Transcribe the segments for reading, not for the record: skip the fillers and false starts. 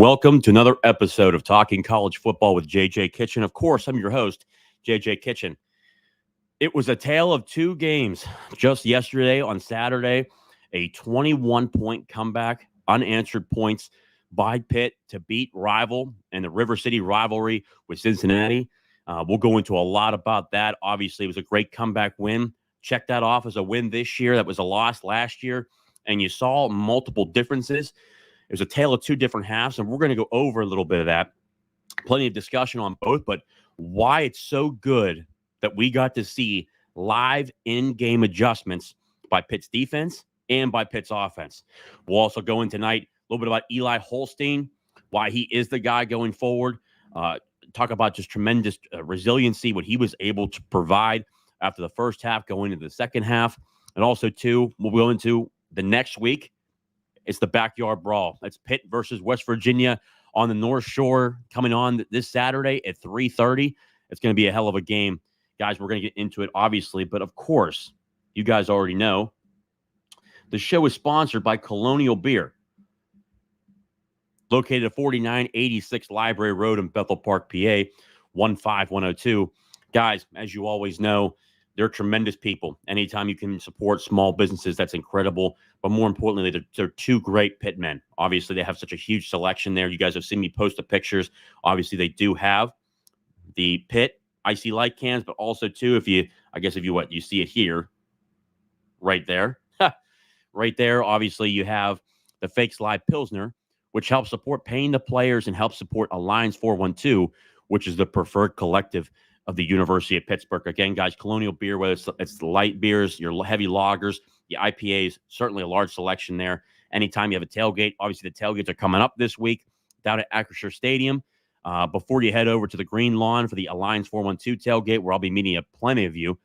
Welcome to another episode of Talking College Football with J.J. Kitchen. Of course, I'm your host, J.J. Kitchen. It was a tale of two games just yesterday on Saturday, a 21-point comeback, unanswered points by Pitt to beat rival and the River City rivalry with Cincinnati. We'll go into a lot about that. Obviously, it was a great comeback win. Check that off as a win this year. That was a loss last year. And you saw multiple differences. It was a tale of two different halves, and we're going to go over a little bit of that. Plenty of discussion on both, but why it's so good that we got to see live in-game adjustments by Pitt's defense and by Pitt's offense. We'll also go in tonight a little bit about Eli Holstein, why he is the guy going forward. Talk about just tremendous resiliency, what he was able to provide after the first half going into the second half. And also, too, we'll go into the next week. It's the Backyard Brawl. That's Pitt versus West Virginia on the North Shore coming on this Saturday at 3:30. It's going to be a hell of a game. Guys, we're going to get into it, obviously. But, of course, you guys already know, the show is sponsored by Colonial Beer, located at 4986 Library Road in Bethel Park, PA, 15102. Guys, as you always know, they're tremendous people. Anytime you can support small businesses, that's incredible. But more importantly, they're two great Pitt men. Obviously, they have such a huge selection there. You guys have seen me post the pictures. Obviously, they do have the Pitt Icy Light cans, but also, too, if you see it here, right there. Right there, obviously, you have the Fake Slide Pilsner, which helps support paying the players and helps support Alliance 412, which is the preferred collective of the University of Pittsburgh. Again, guys, Colonial Beer, whether it's the light beers, your heavy lagers, the IPAs, certainly a large selection there. Anytime you have a tailgate, obviously the tailgates are coming up this week down at Acrisure Stadium. Before you head over to the Green Lawn for the Alliance 412 tailgate, where I'll be meeting plenty of you,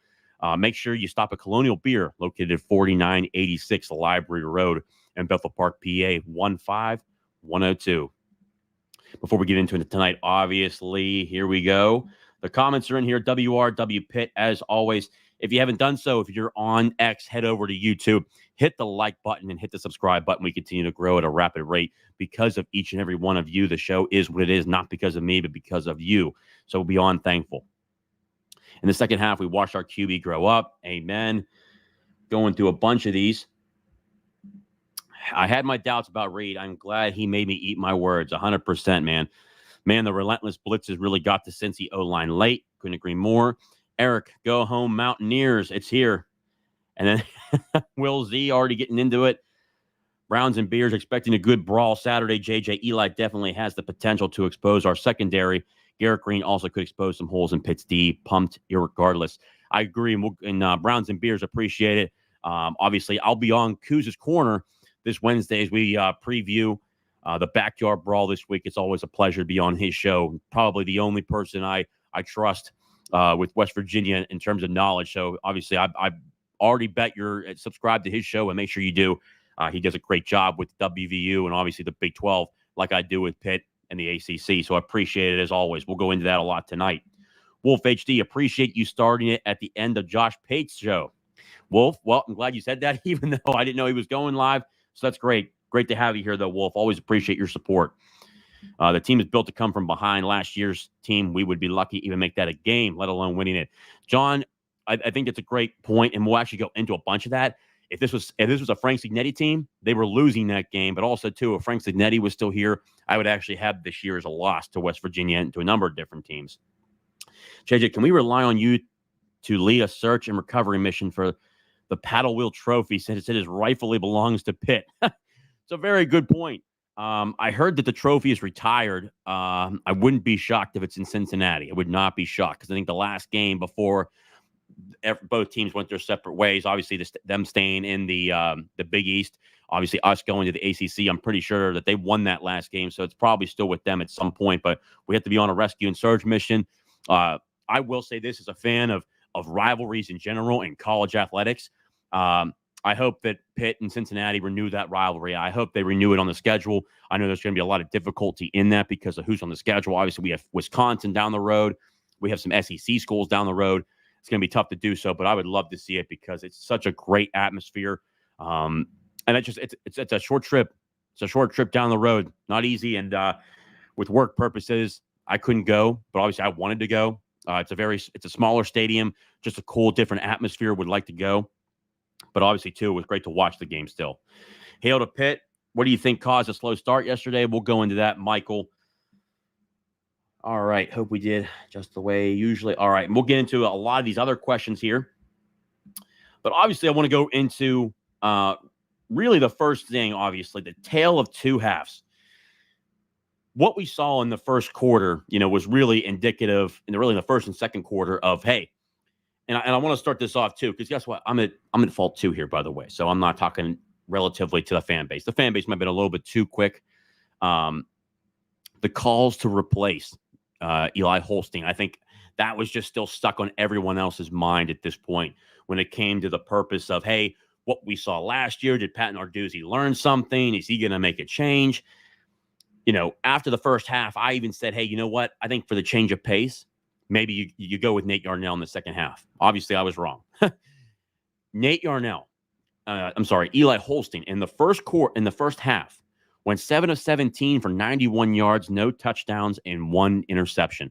make sure you stop at Colonial Beer, located at 4986 Library Road in Bethel Park, PA, 15102. Before we get into it tonight, obviously, here we go. The comments are in here, WRW Pitt, as always. If you haven't done so, if you're on X, head over to YouTube, hit the like button and hit the subscribe button. We continue to grow at a rapid rate because of each and every one of you. The show is what it is, not because of me, but because of you. So beyond thankful. In the second half, we watched our QB grow up. Amen. Going through a bunch of these. I had my doubts about Reed. I'm glad he made me eat my words, 100%, man. Man, the relentless blitzes really got the Cincy O-line late. Couldn't agree more. Eric, go home Mountaineers. It's here. And then Will Z already getting into it. Browns and Beers expecting a good brawl Saturday. JJ, Eli definitely has the potential to expose our secondary. Garrett Green also could expose some holes in Pitt's D. Pumped irregardless. I agree. And Browns and Beers appreciate it. Obviously, I'll be on Kuz's Corner this Wednesday as we preview the Backyard Brawl this week. It's always a pleasure to be on his show. Probably the only person I trust with West Virginia in terms of knowledge. So obviously, I already bet you're subscribed to his show, and make sure you do. He does a great job with WVU and obviously the Big 12, like I do with Pitt and the ACC. So I appreciate it as always. We'll go into that a lot tonight. Wolf HD, appreciate you starting it at the end of Josh Pate's show. Wolf, well, I'm glad you said that, even though I didn't know he was going live. So that's great. Great to have you here, though, Wolf. Always appreciate your support. The team is built to come from behind. Last year's team, we would be lucky to even make that a game, let alone winning it. John, I think it's a great point, and we'll actually go into a bunch of that. If this was a Frank Cignetti team, they were losing that game. But also, too, if Frank Cignetti was still here, I would actually have this year as a loss to West Virginia and to a number of different teams. JJ, can we rely on you to lead a search and recovery mission for the Paddle Wheel Trophy since it rightfully belongs to Pitt? It's a very good point. I heard that the trophy is retired. I wouldn't be shocked if it's in Cincinnati. I would not be shocked because I think the last game before both teams went their separate ways, obviously them staying in the Big East, obviously us going to the ACC, I'm pretty sure that they won that last game, so it's probably still with them at some point, but we have to be on a rescue and surge mission. I will say this as a fan of rivalries in general in college athletics. I hope that Pitt and Cincinnati renew that rivalry. I hope they renew it on the schedule. I know there's going to be a lot of difficulty in that because of who's on the schedule. Obviously, we have Wisconsin down the road. We have some SEC schools down the road. It's going to be tough to do so, but I would love to see it because it's such a great atmosphere. And it's a short trip It's a short trip down the road, not easy. And with work purposes, I couldn't go, but obviously I wanted to go. It's a smaller stadium, just a cool, different atmosphere. Would like to go, but obviously too, it was great to watch the game still. Hail to Pitt. What do you think caused a slow start yesterday? We'll go into that, Michael. All right. Hope we did just the way usually. All right. And we'll get into a lot of these other questions here. But obviously, I want to go into really the first thing, obviously, the tale of two halves. What we saw in the first quarter, was really indicative in the first and second quarter of, hey, and I want to start this off too, because guess what? I'm at fault too here, by the way. So I'm not talking relatively to the fan base. The fan base might have been a little bit too quick. The calls to replace Eli Holstein, I think that was just still stuck on everyone else's mind at this point when it came to the purpose of, hey, what we saw last year, did Pat Narduzzi learn something? Is he going to make a change? After the first half, I even said, hey, you know what? I think for the change of pace, maybe you go with Nate Yarnell in the second half. Obviously, I was wrong. Eli Holstein in the first half went 7 of 17 for 91 yards, no touchdowns, and 1 interception.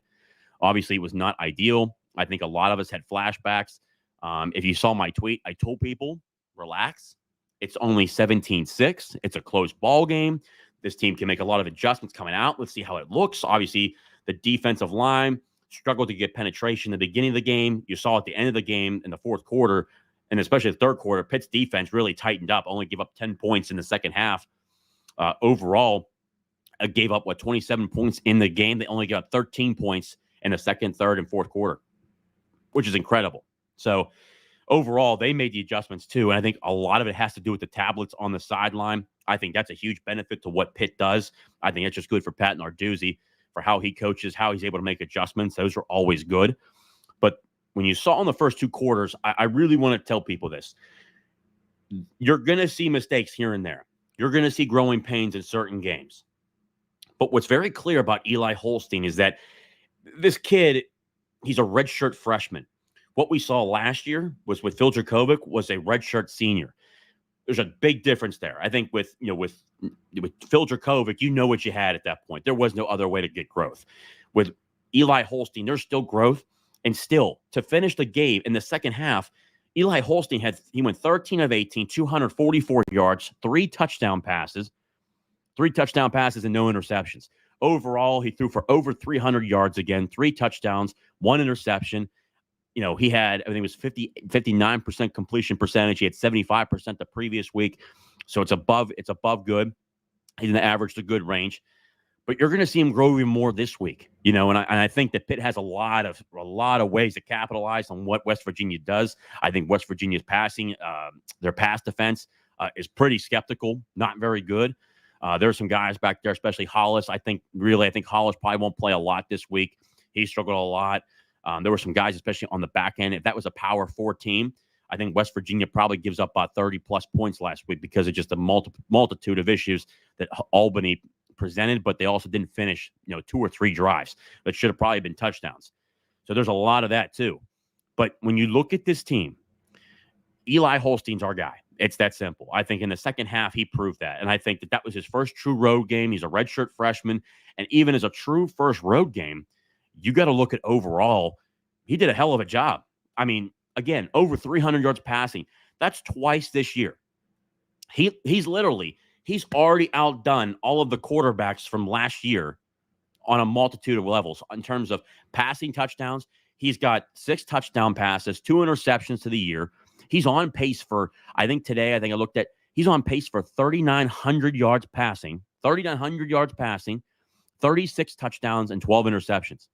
Obviously, it was not ideal. I think a lot of us had flashbacks. If you saw my tweet, I told people, relax. It's only 17-6. It's a close ball game. This team can make a lot of adjustments coming out. Let's see how it looks. Obviously, the defensive line struggled to get penetration in the beginning of the game. You saw at the end of the game in the fourth quarter, and especially the third quarter, Pitt's defense really tightened up, only gave up 10 points in the second half. Overall, gave up, 27 points in the game. They only got 13 points in the second, third, and fourth quarter, which is incredible. So overall, they made the adjustments too, and I think a lot of it has to do with the tablets on the sideline. I think that's a huge benefit to what Pitt does. I think it's just good for Pat Narduzzi for how he coaches, how he's able to make adjustments. Those are always good. But when you saw in the first two quarters, I really want to tell people this. You're going to see mistakes here and there. You're going to see growing pains in certain games. But what's very clear about Eli Holstein is that this kid, he's a redshirt freshman. What we saw last year was with Phil Dracovic was a redshirt senior. There's a big difference there. I think with Phil Dracovic, you know what you had at that point. There was no other way to get growth. With Eli Holstein, there's still growth. And still, to finish the game in the second half, Eli Holstein went 13 of 18, 244 yards, 3 touchdown passes and no interceptions. Overall, he threw for over 300 yards again, 3 touchdowns, 1 interception. He had, I think it was 59% completion percentage. He had 75% the previous week. So it's above good. He's in the average to good range. But you're going to see him grow even more this week, and I think that Pitt has a lot of ways to capitalize on what West Virginia does. I think West Virginia's their pass defense is pretty skeptical, not very good. There are some guys back there, especially Hollis. I think Hollis probably won't play a lot this week. He struggled a lot. There were some guys, especially on the back end. If that was a Power 4 team, I think West Virginia probably gives up about 30-plus points last week because of just the multitude of issues that Albany presented, but they also didn't finish, 2 or 3 drives that should have probably been touchdowns. So there's a lot of that too. But when you look at this team, Eli Holstein's our guy. It's that simple. I think in the second half, he proved that. And I think that was his first true road game. He's a redshirt freshman. And even as a true first road game, you got to look at overall, he did a hell of a job. I mean, again, over 300 yards passing. That's twice this year. He's already outdone all of the quarterbacks from last year on a multitude of levels in terms of passing touchdowns. He's got 6 touchdown passes, 2 interceptions to the year. He's on pace for, he's on pace for 3,900 yards passing, 36 touchdowns, and 12 interceptions.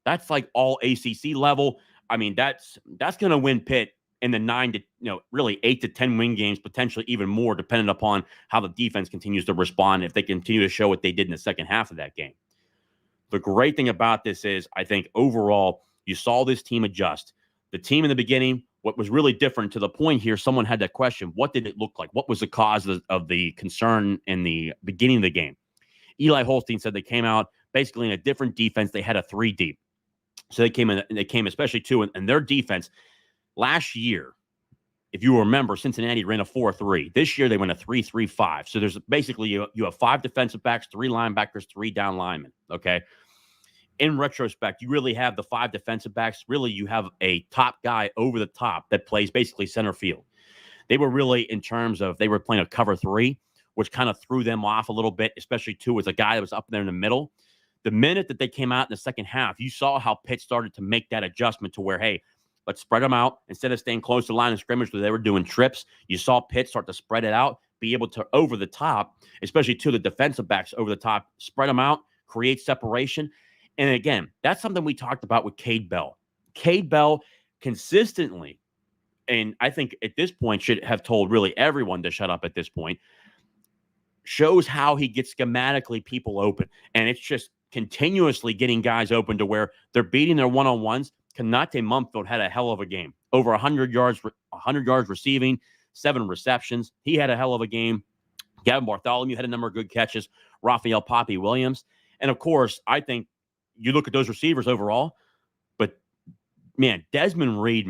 That's like all ACC level. I mean, that's going to win Pitt in the 9 to, really 8 to 10 win games, potentially even more, depending upon how the defense continues to respond, if they continue to show what they did in the second half of that game. The great thing about this is, I think overall, you saw this team adjust. The team in the beginning, what was really different to the point here, someone had that question, what did it look like? What was the cause of the concern in the beginning of the game? Eli Holstein said they came out basically in a different defense. They had a 3 deep. So they came especially too, and their defense last year, if you remember, Cincinnati ran a 4-3. This year, they went a 3-3-5. So there's basically you have 5 defensive backs, 3 linebackers, 3 down linemen, okay? In retrospect, you really have the 5 defensive backs. Really, you have a top guy over the top that plays basically center field. They were really, in terms of, they were playing a cover 3, which kind of threw them off a little bit, especially, too, as a guy that was up there in the middle. The minute that they came out in the second half, you saw how Pitt started to make that adjustment to where, hey, let's spread them out. Instead of staying close to the line of scrimmage where they were doing trips, you saw Pitt start to spread it out, be able to, over the top, especially to the defensive backs over the top, spread them out, create separation. And again, that's something we talked about with Cade Bell. Cade Bell consistently, and I think at this point should have told really everyone to shut up at this point, shows how he gets schematically people open. And it's just continuously getting guys open to where they're beating their one-on-ones. Konate Mumfield had a hell of a game. Over 100 yards receiving, 7 receptions. He had a hell of a game. Gavin Bartholomew had a number of good catches. Raphael Poppy Williams. And, of course, I think you look at those receivers overall, but, man, Desmond Reed,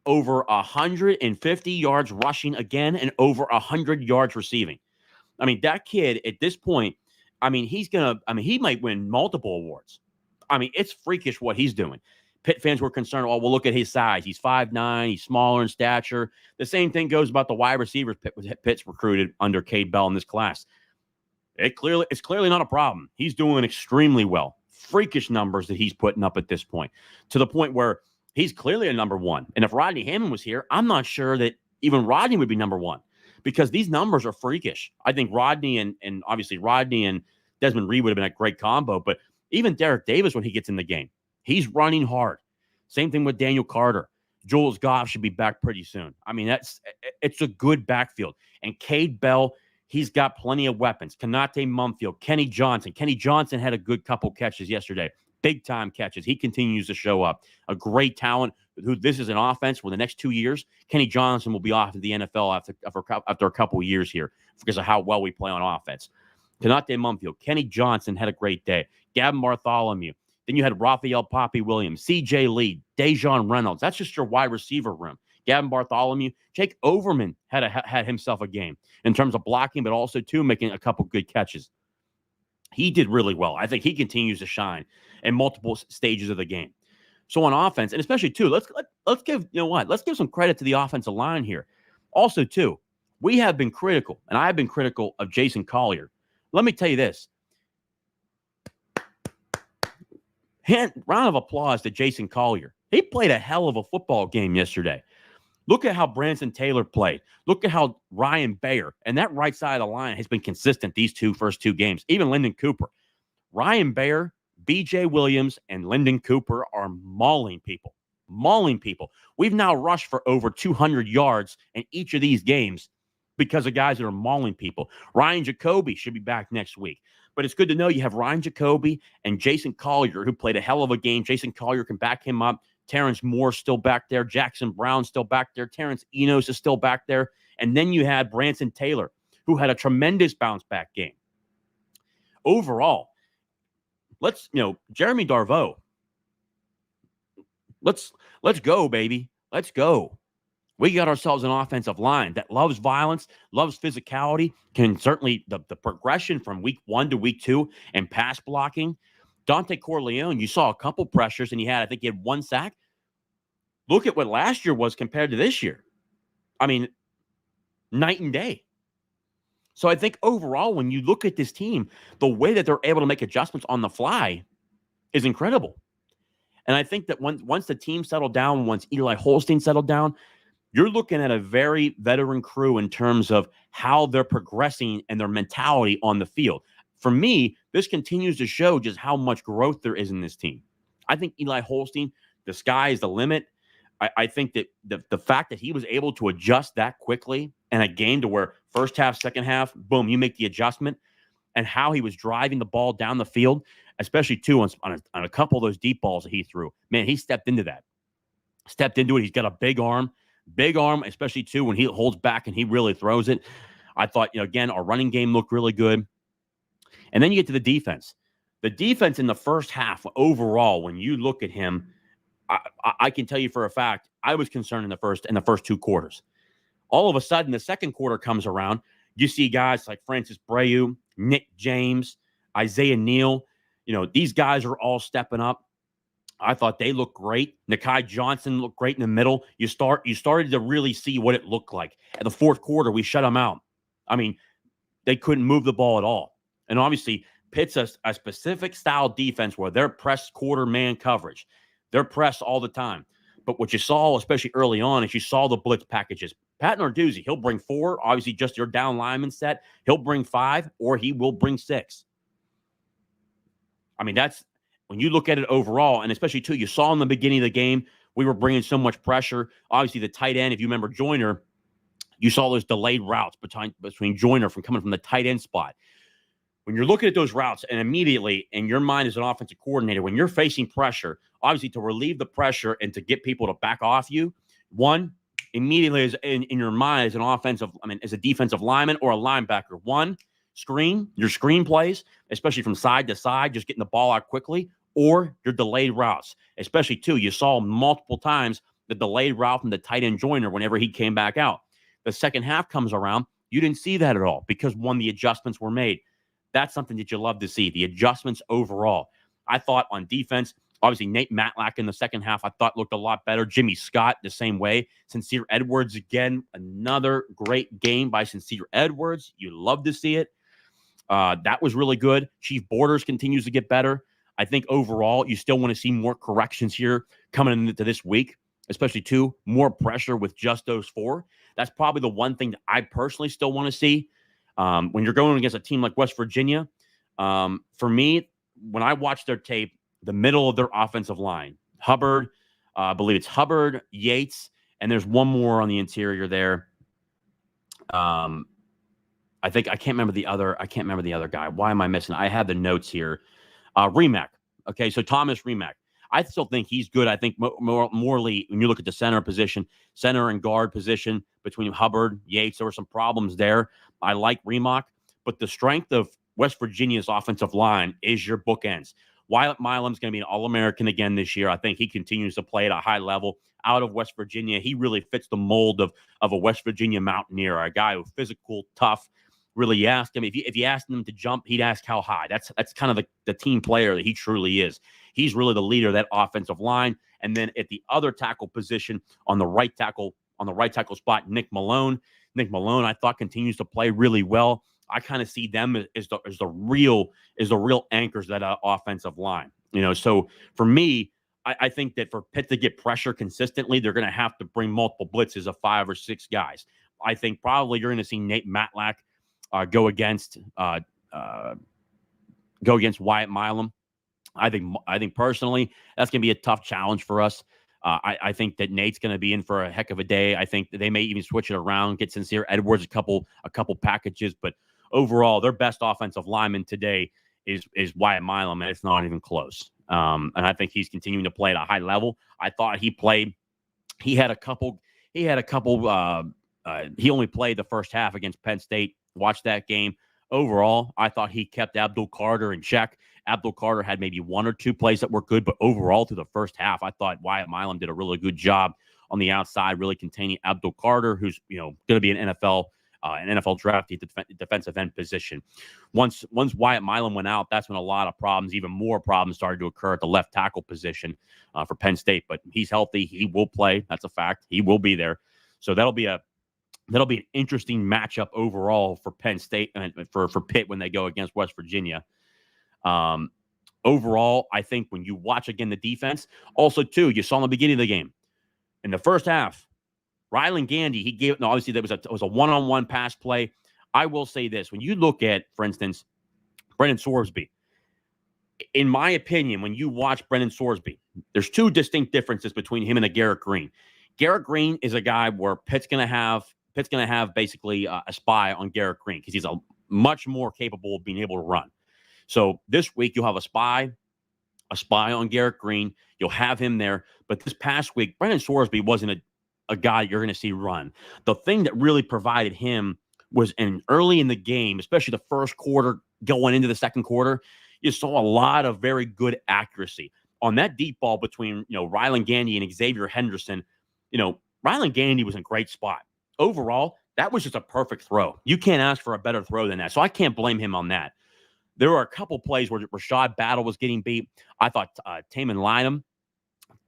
over 150 yards rushing again and over 100 yards receiving. I mean, that kid at this point, I mean, he might win multiple awards. I mean, it's freakish what he's doing. Pitt fans were concerned, well, look at his size. He's 5'9", he's smaller in stature. The same thing goes about the wide receivers Pitt's recruited under Cade Bell in this class. It's clearly not a problem. He's doing extremely well. Freakish numbers that he's putting up at this point, to the point where he's clearly a number 1. And if Rodney Hammond was here, I'm not sure that even Rodney would be number 1, because these numbers are freakish. I think Rodney and obviously Rodney and Desmond Reed would have been a great combo, but even Derek Davis, when he gets in the game, he's running hard. Same thing with Daniel Carter. Jules Goff should be back pretty soon. I mean, it's a good backfield. And Cade Bell, he's got plenty of weapons. Konate Mumfield, Kenny Johnson. Kenny Johnson had a good couple catches yesterday. Big-time catches. He continues to show up. A great talent. This is an offense where the next 2 years, Kenny Johnson will be off to the NFL after a couple of years here because of how well we play on offense. Konate Mumfield, Kenny Johnson had a great day. Gavin Bartholomew. Then you had Raphael Poppy Williams, C.J. Lee, Dejon Reynolds. That's just your wide receiver room. Gavin Bartholomew. Jake Overman had himself a game in terms of blocking, but also, too, making a couple good catches. He did really well. I think he continues to shine in multiple stages of the game. So on offense, and especially, too, let's give some credit to the offensive line here. Also, too, we have been critical, and I have been critical of Jason Collier. Let me tell you this. Round of applause to Jason Collier. He played a hell of a football game yesterday. Look at how Branson Taylor played. Look at how Ryan Bayer, and that right side of the line has been consistent these first two games. Even Lyndon Cooper. Ryan Bayer, B.J. Williams, and Lyndon Cooper are mauling people. We've now rushed for over 200 yards in each of these games because of guys that are mauling people. Ryan Jacoby should be back next week. But it's good to know you have Ryan Jacoby and Jason Collier, who played a hell of a game. Jason Collier can back him up. Terrence Moore still back there. Jackson Brown still back there. Terrence Enos is still back there. And then you had Branson Taylor, who had a tremendous bounce-back game. Overall, Jeremy Darveau, let's go, baby. Let's go. We got ourselves an offensive line that loves violence, loves physicality, can certainly the progression from week 1 to week 2 and pass blocking. Dante Corleone, you saw a couple pressures, and he had 1 sack. Look at what last year was compared to this year. I mean, night and day. So I think overall, when you look at this team, the way that they're able to make adjustments on the fly is incredible. And I think that once the team settled down, once Eli Holstein settled down, you're looking at a very veteran crew in terms of how they're progressing and their mentality on the field. For me, this continues to show just how much growth there is in this team. I think Eli Holstein, the sky is the limit. I think that the fact that he was able to adjust that quickly in a game to where first half, second half, boom, you make the adjustment, and how he was driving the ball down the field, especially too on a couple of those deep balls that he threw. Man, he stepped into that. He's got a big arm, especially too when he holds back and he really throws it. I thought, again, our running game looked really good. And then you get to the defense. The defense in the first half overall, when you look at him, I can tell you for a fact, I was concerned in the first 2 quarters. All of a sudden, the second quarter comes around. You see guys like Francis Breu, Nick James, Isaiah Neal. These guys are all stepping up. I thought they looked great. Nakai Johnson looked great in the middle. You started to really see what it looked like. At the fourth quarter, we shut them out. I mean, they couldn't move the ball at all. And obviously, Pitt's a specific style defense where they're pressed quarter man coverage. They're pressed all the time. But what you saw, especially early on, is you saw the blitz packages. Pat Narduzzi, he'll bring 4, obviously just your down lineman set. He'll bring 5, or he will bring 6. I mean, that's when you look at it overall, and especially, too, you saw in the beginning of the game, we were bringing so much pressure. Obviously, the tight end, if you remember Joyner, you saw those delayed routes between Joyner from coming from the tight end spot. When you're looking at those routes, and immediately in your mind as an offensive coordinator, when you're facing pressure, obviously to relieve the pressure and to get people to back off you, one, immediately is in your mind as a defensive lineman or a linebacker, one, your screen plays, especially from side to side, just getting the ball out quickly, or your delayed routes, especially, too, you saw multiple times the delayed route from the tight end Joyner whenever he came back out. The second half comes around, you didn't see that at all because, one, the adjustments were made. That's something that you love to see, the adjustments overall. I thought on defense, obviously Nate Matlack in the second half, I thought looked a lot better. Jimmy Scott the same way. Sincere Edwards, again, another great game by Sincere Edwards. You love to see it. That was really good. Chief Borders continues to get better. I think overall, you still want to see more corrections here coming into this week, especially, too, more pressure with just those 4. That's probably the one thing that I personally still want to see. When you're going against a team like West Virginia, for me, when I watch their tape, the middle of their offensive line, Hubbard, I believe it's Hubbard, Yates, and there's one more on the interior there. I can't remember the other guy. Why am I missing? I have the notes here. Remack. Okay, so Thomas Remack. I still think he's good. I think morely, when you look at the center and guard position between Hubbard, Yates, there were some problems there. I like Remack, but the strength of West Virginia's offensive line is your bookends. Wyatt Milam's going to be an All-American again this year. I think he continues to play at a high level out of West Virginia. He really fits the mold of a West Virginia Mountaineer, a guy who's physical, tough. Really, you ask him, if you asked him to jump, he'd ask how high. That's kind of the team player that he truly is. He's really the leader of that offensive line. And then at the other tackle position, on the right tackle spot, Nick Malone. Nick Malone, I thought, continues to play really well. I kind of see them as the real anchors of that offensive line. So for me, I think that for Pitt to get pressure consistently, they're going to have to bring multiple blitzes of 5 or 6 guys. I think probably you're going to see Nate Matlack go against Wyatt Milam. I think personally that's going to be a tough challenge for us. I think that Nate's going to be in for a heck of a day. I think that they may even switch it around, get Sincere Edwards a couple packages, but overall, their best offensive lineman today is Wyatt Milam, and it's not even close. And I think he's continuing to play at a high level. I thought he only played the first half against Penn State. Watch that game. Overall, I thought he kept Abdul Carter in check. Abdul Carter had maybe 1 or 2 plays that were good, but overall through the first half, I thought Wyatt Milam did a really good job on the outside, really containing Abdul Carter, who's going to be an NFL draft defensive end position. Once Wyatt Milam went out, that's when a lot of problems, even more problems, started to occur at the left tackle position for Penn State. But he's healthy; he will play. That's a fact. He will be there. So that'll be an interesting matchup overall for Penn State and for Pitt when they go against West Virginia. Overall, I think when you watch again the defense, also too, you saw in the beginning of the game, in the first half, Rylan Gandy, obviously there was a one-on-one pass play. I will say this: when you look at, for instance, Brendan Sorsby, in my opinion, when you watch Brendan Sorsby, there's 2 distinct differences between him and a Garrett Green. Garrett Green is a guy where Pitt's going to have basically a spy on Garrett Green because he's a much more capable of being able to run. So this week you'll have a spy on Garrett Green. You'll have him there. But this past week, Brendan Sorsby wasn't a guy you're going to see run. The thing that really provided him was early in the game, especially the first quarter going into the second quarter, you saw a lot of very good accuracy. on that deep ball between, Rylan Gandy and Xavier Henderson, Rylan Gandy was in great spot. Overall, that was just a perfect throw. You can't ask for a better throw than that. So I can't blame him on that. There were a couple plays where Rashad Battle was getting beat. I thought Taman Lynham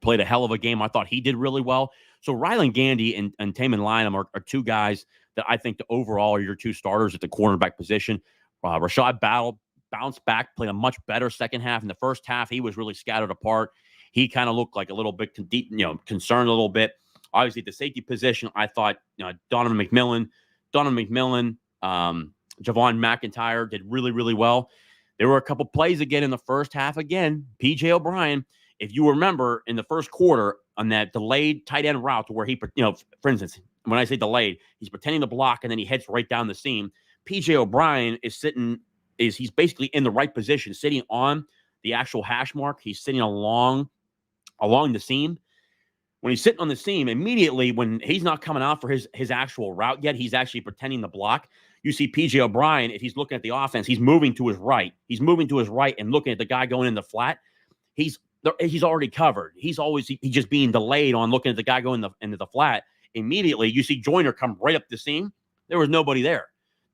played a hell of a game. I thought he did really well. So Rylan Gandy and Taman Lynham are two guys that I think overall are your two starters at the cornerback position. Rashad Battle bounced back, played a much better second half. In the first half, he was really scattered apart. He kind of looked like a little bit concerned a little bit. Obviously, at the safety position, I thought Donovan McMillan, Javon McIntyre did really, really well. There were a couple plays again in the first half. Again, P.J. O'Brien, if you remember in the first quarter on that delayed tight end route to where he, for instance, when I say delayed, he's pretending to block and then he heads right down the seam. P.J. O'Brien he's basically in the right position, sitting on the actual hash mark. He's sitting along the seam. When he's sitting on the seam, immediately when he's not coming out for his actual route yet, he's actually pretending to block. You see P.J. O'Brien, if he's looking at the offense, he's moving to his right. He's moving to his right and looking at the guy going in the flat. He's already covered. He's just being delayed on looking at the guy going into the flat. Immediately, you see Joyner come right up the seam. There was nobody there.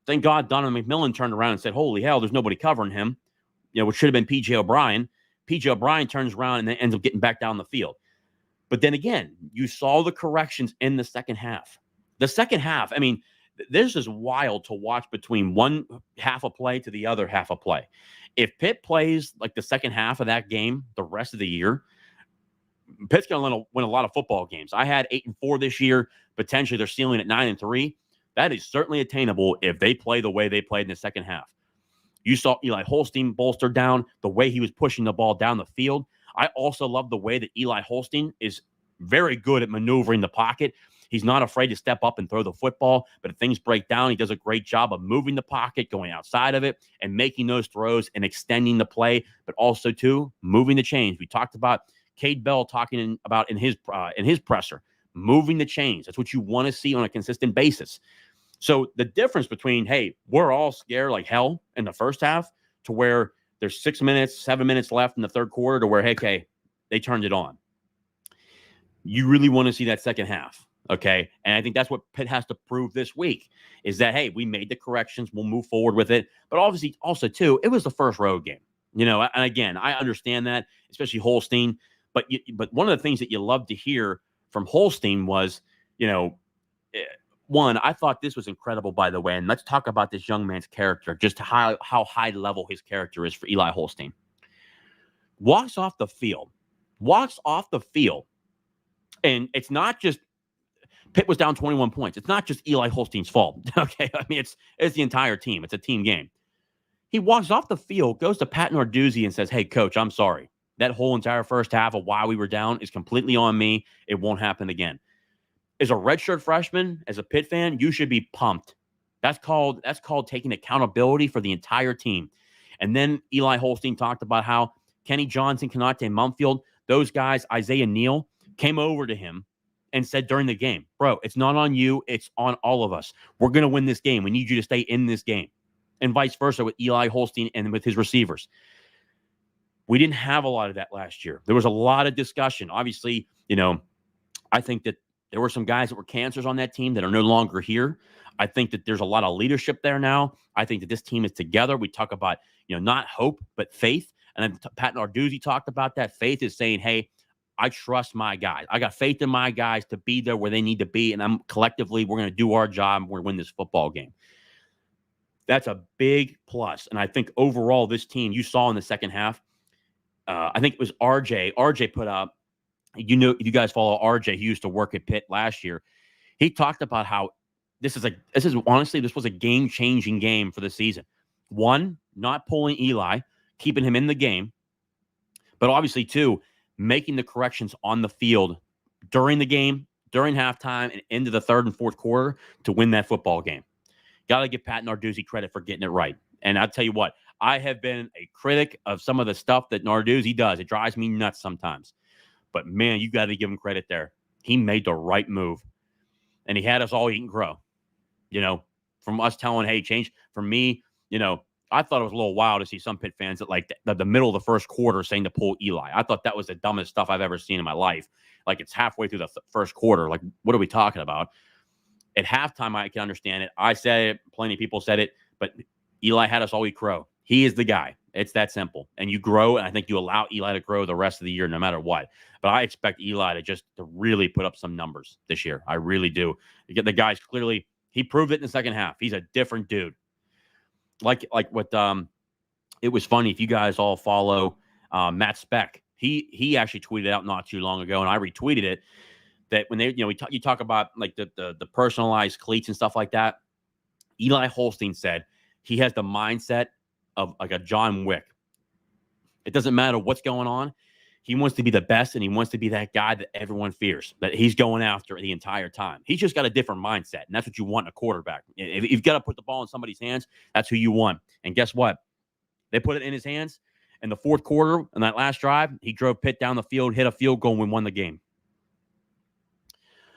Thank God Donovan McMillan turned around and said, holy hell, there's nobody covering him, which should have been P.J. O'Brien. P.J. O'Brien turns around and then ends up getting back down the field. But then again, you saw the corrections in the second half. The second half, I mean, this is wild to watch between one half of play to the other half of play. If Pitt plays like the second half of that game the rest of the year, Pitt's going to win a lot of football games. I had 8-4 this year. Potentially they're ceiling at 9-3. That is certainly attainable if they play the way they played in the second half. You saw Eli Holstein bolster down, the way he was pushing the ball down the field. I also love the way that Eli Holstein is very good at maneuvering the pocket. He's not afraid to step up and throw the football, but if things break down, he does a great job of moving the pocket, going outside of it, and making those throws and extending the play, but also, too, moving the chains. We talked about Cade Bell talking about in his presser, moving the chains. That's what you want to see on a consistent basis. So the difference between, hey, we're all scared like hell in the first half to where there's 7 minutes left in the third quarter to where, hey, okay, they turned it on. You really want to see that second half, okay? And I think that's what Pitt has to prove this week is that, hey, we made the corrections. We'll move forward with it. But obviously, also, too, it was the first road game. And again, I understand that, especially Holstein. But one of the things that you love to hear from Holstein was, one, I thought this was incredible, by the way. And let's talk about this young man's character, just how high level his character is for Eli Holstein. Walks off the field. And it's not just Pitt was down 21 points. It's not just Eli Holstein's fault. Okay. I mean, it's the entire team. It's a team game. He walks off the field, goes to Pat Narduzzi and says, hey, coach, I'm sorry. That whole entire first half of why we were down is completely on me. It won't happen again. As a redshirt freshman, as a Pitt fan, you should be pumped. That's called taking accountability for the entire team. And then Eli Holstein talked about how Kenny Johnson, Konate Mumfield, those guys, Isaiah Neal, came over to him and said during the game, bro, it's not on you. It's on all of us. We're going to win this game. We need you to stay in this game. And vice versa with Eli Holstein and with his receivers. We didn't have a lot of that last year. There was a lot of discussion. Obviously, I think that there were some guys that were cancers on that team that are no longer here. I think that there's a lot of leadership there now. I think that this team is together. We talk about, not hope, but faith. And then Pat Narduzzi talked about that. Faith is saying, hey, I trust my guys. I got faith in my guys to be there where they need to be. And collectively, we're going to do our job. And we're going to win this football game. That's a big plus. And I think overall, this team, you saw in the second half, I think it was RJ. RJ put up, you guys follow RJ. He used to work at Pitt last year. He talked about how this was a game-changing game for the season. One, not pulling Eli, keeping him in the game. But obviously, two, making the corrections on the field during the game, during halftime, and into the third and fourth quarter to win that football game. Got to give Pat Narduzzi credit for getting it right. And I'll tell you what, I have been a critic of some of the stuff that Narduzzi does. It drives me nuts sometimes. But, man, you got to give him credit there. He made the right move. And he had us all eat and grow. From us telling, hey, change. For me, I thought it was a little wild to see some Pitt fans at like the middle of the first quarter saying to pull Eli. I thought that was the dumbest stuff I've ever seen in my life. Like, it's halfway through the first quarter. Like, what are we talking about? At halftime, I can understand it. I said it. Plenty of people said it. But Eli had us all eat crow. He is the guy. It's that simple. And you grow, and I think you allow Eli to grow the rest of the year no matter what. But I expect Eli to really put up some numbers this year. I really do. The guy's clearly – he proved it in the second half. He's a different dude. Like what it was funny, if you guys all follow Matt Speck, he actually tweeted out not too long ago, and I retweeted it, that when you talk about like the personalized cleats and stuff like that. Eli Holstein said he has the mindset of like a John Wick. It doesn't matter what's going on. He wants to be the best, and he wants to be that guy that everyone fears, that he's going after the entire time. He's just got a different mindset, and that's what you want in a quarterback. If you've got to put the ball in somebody's hands, that's who you want. And guess what? They put it in his hands. In the fourth quarter, in that last drive, he drove Pitt down the field, hit a field goal, and we won the game.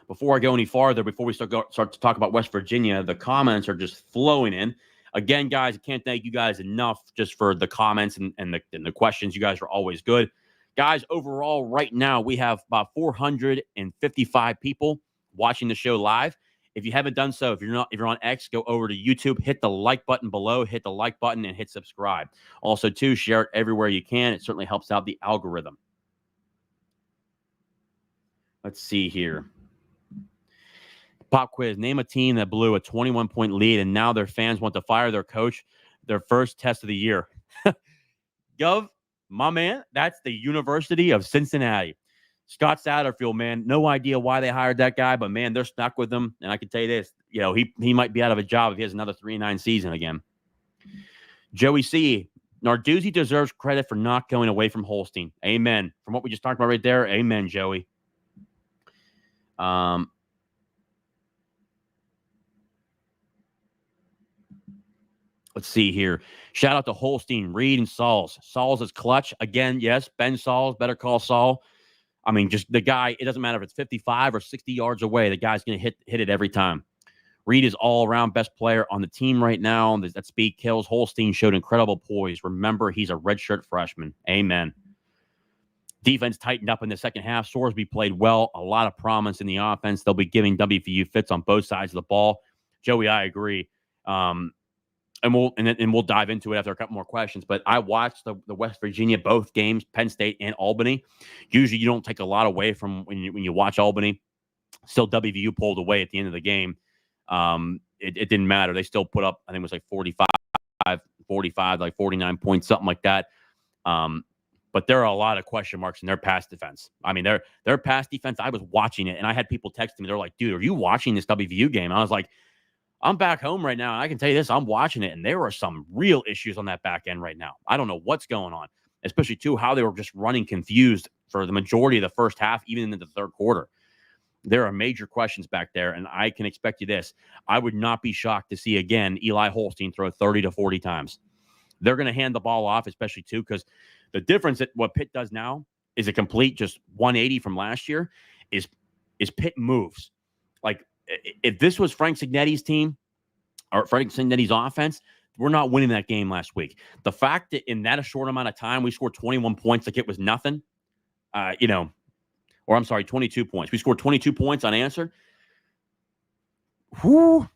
Before I go any farther, before we start to talk about West Virginia, the comments are just flowing in. Again, guys, I can't thank you guys enough just for the comments and the questions. You guys are always good. Guys, overall, right now, we have about 455 people watching the show live. If you haven't done so, if you're on X, go over to YouTube, hit the like button below, hit the like button, and hit subscribe. Also, too, share it everywhere you can. It certainly helps out the algorithm. Let's see here. Pop quiz. Name a team that blew a 21-point lead, and now their fans want to fire their coach, their first test of the year. Gov, my man, that's the University of Cincinnati. Scott Satterfield, man, no idea why they hired that guy, but, man, they're stuck with him. And I can tell you this, he might be out of a job if he has another 3-9 season again. Joey C., Narduzzi deserves credit for not going away from Holstein. Amen. From what we just talked about right there, amen, Joey. Let's see here. Shout out to Holstein, Reed, and Sauls. Sauls is clutch. Again, yes, Ben Sauls, better call Saul. I mean, just the guy, it doesn't matter if it's 55 or 60 yards away. The guy's going to hit it every time. Reed is all-around best player on the team right now. That speed kills. Holstein showed incredible poise. Remember, he's a redshirt freshman. Amen. Defense tightened up in the second half. Sorsby played well. A lot of promise in the offense. They'll be giving WVU fits on both sides of the ball. Joey, I agree. And we'll dive into it after a couple more questions. But I watched the West Virginia, both games, Penn State and Albany. Usually you don't take a lot away from when you watch Albany. Still, WVU pulled away at the end of the game. It didn't matter. They still put up, I think it was like 45, like 49 points, something like that. But there are a lot of question marks in their pass defense. I mean, their pass defense, I was watching it, and I had people texting me. They're like, dude, are you watching this WVU game? And I was like, I'm back home right now, and I can tell you this, I'm watching it, and there are some real issues on that back end right now. I don't know what's going on, especially, too, how they were just running confused for the majority of the first half, even into the third quarter. There are major questions back there, and I can expect you this. I would not be shocked to see, again, Eli Holstein throw 30 to 40 times. They're going to hand the ball off, especially, too, because the difference that what Pitt does now is a complete just 180 from last year is Pitt moves. Like, if this was Frank Cignetti's team or Frank Cignetti's offense, we're not winning that game last week. The fact that in that a short amount of time, we scored 21 points like it was nothing, or I'm sorry, 22 points. We scored 22 points unanswered. Whew.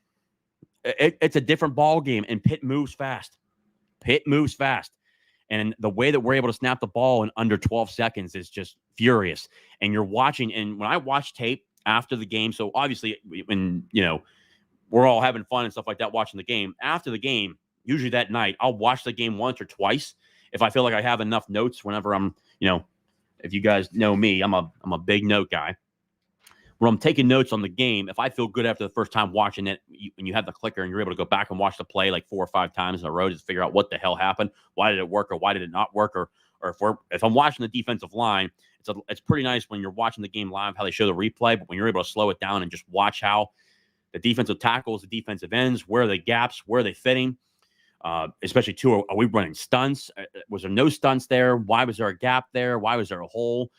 It's a different ball game, and Pitt moves fast. And the way that we're able to snap the ball in under 12 seconds is just furious. And you're watching, and when I watch tape after the game, so obviously when, we're all having fun and stuff like that watching the game. After the game, usually that night, I'll watch the game once or twice if I feel like I have enough notes whenever I'm, if you guys know me, I'm a big note guy. When I'm taking notes on the game, if I feel good after the first time watching it, and you have the clicker and you're able to go back and watch the play like 4 or 5 times in a row to figure out what the hell happened, why did it work or why did it not work, or if I'm watching the defensive line, it's pretty nice when you're watching the game live how they show the replay, but when you're able to slow it down and just watch how the defensive tackles, the defensive ends, where are the gaps, where are they fitting, especially too, are we running stunts? Was there no stunts there? Why was there a gap there? Why was there a hole?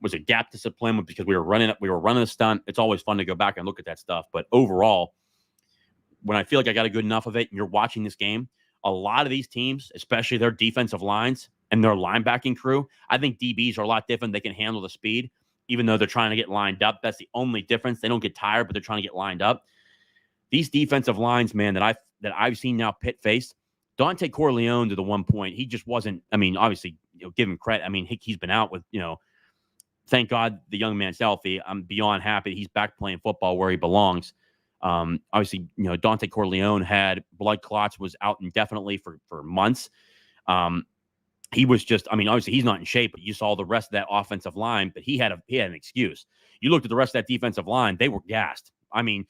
Was it gap discipline because we were running a stunt? It's always fun to go back and look at that stuff. But overall, when I feel like I got a good enough of it and you're watching this game, a lot of these teams, especially their defensive lines and their linebacking crew, I think DBs are a lot different. They can handle the speed, even though they're trying to get lined up. That's the only difference. They don't get tired, but they're trying to get lined up. These defensive lines, man, that I've seen now Pitt face, Dante Corleone to the 1 point, he just wasn't. I mean, obviously, give him credit. I mean, he's been out with, thank God the young man's healthy. I'm beyond happy he's back playing football where he belongs. Obviously, Dante Corleone had blood clots, was out indefinitely for months. He was just, I mean, obviously he's not in shape, but you saw the rest of that offensive line, but he had an excuse. You looked at the rest of that defensive line, they were gassed. I mean,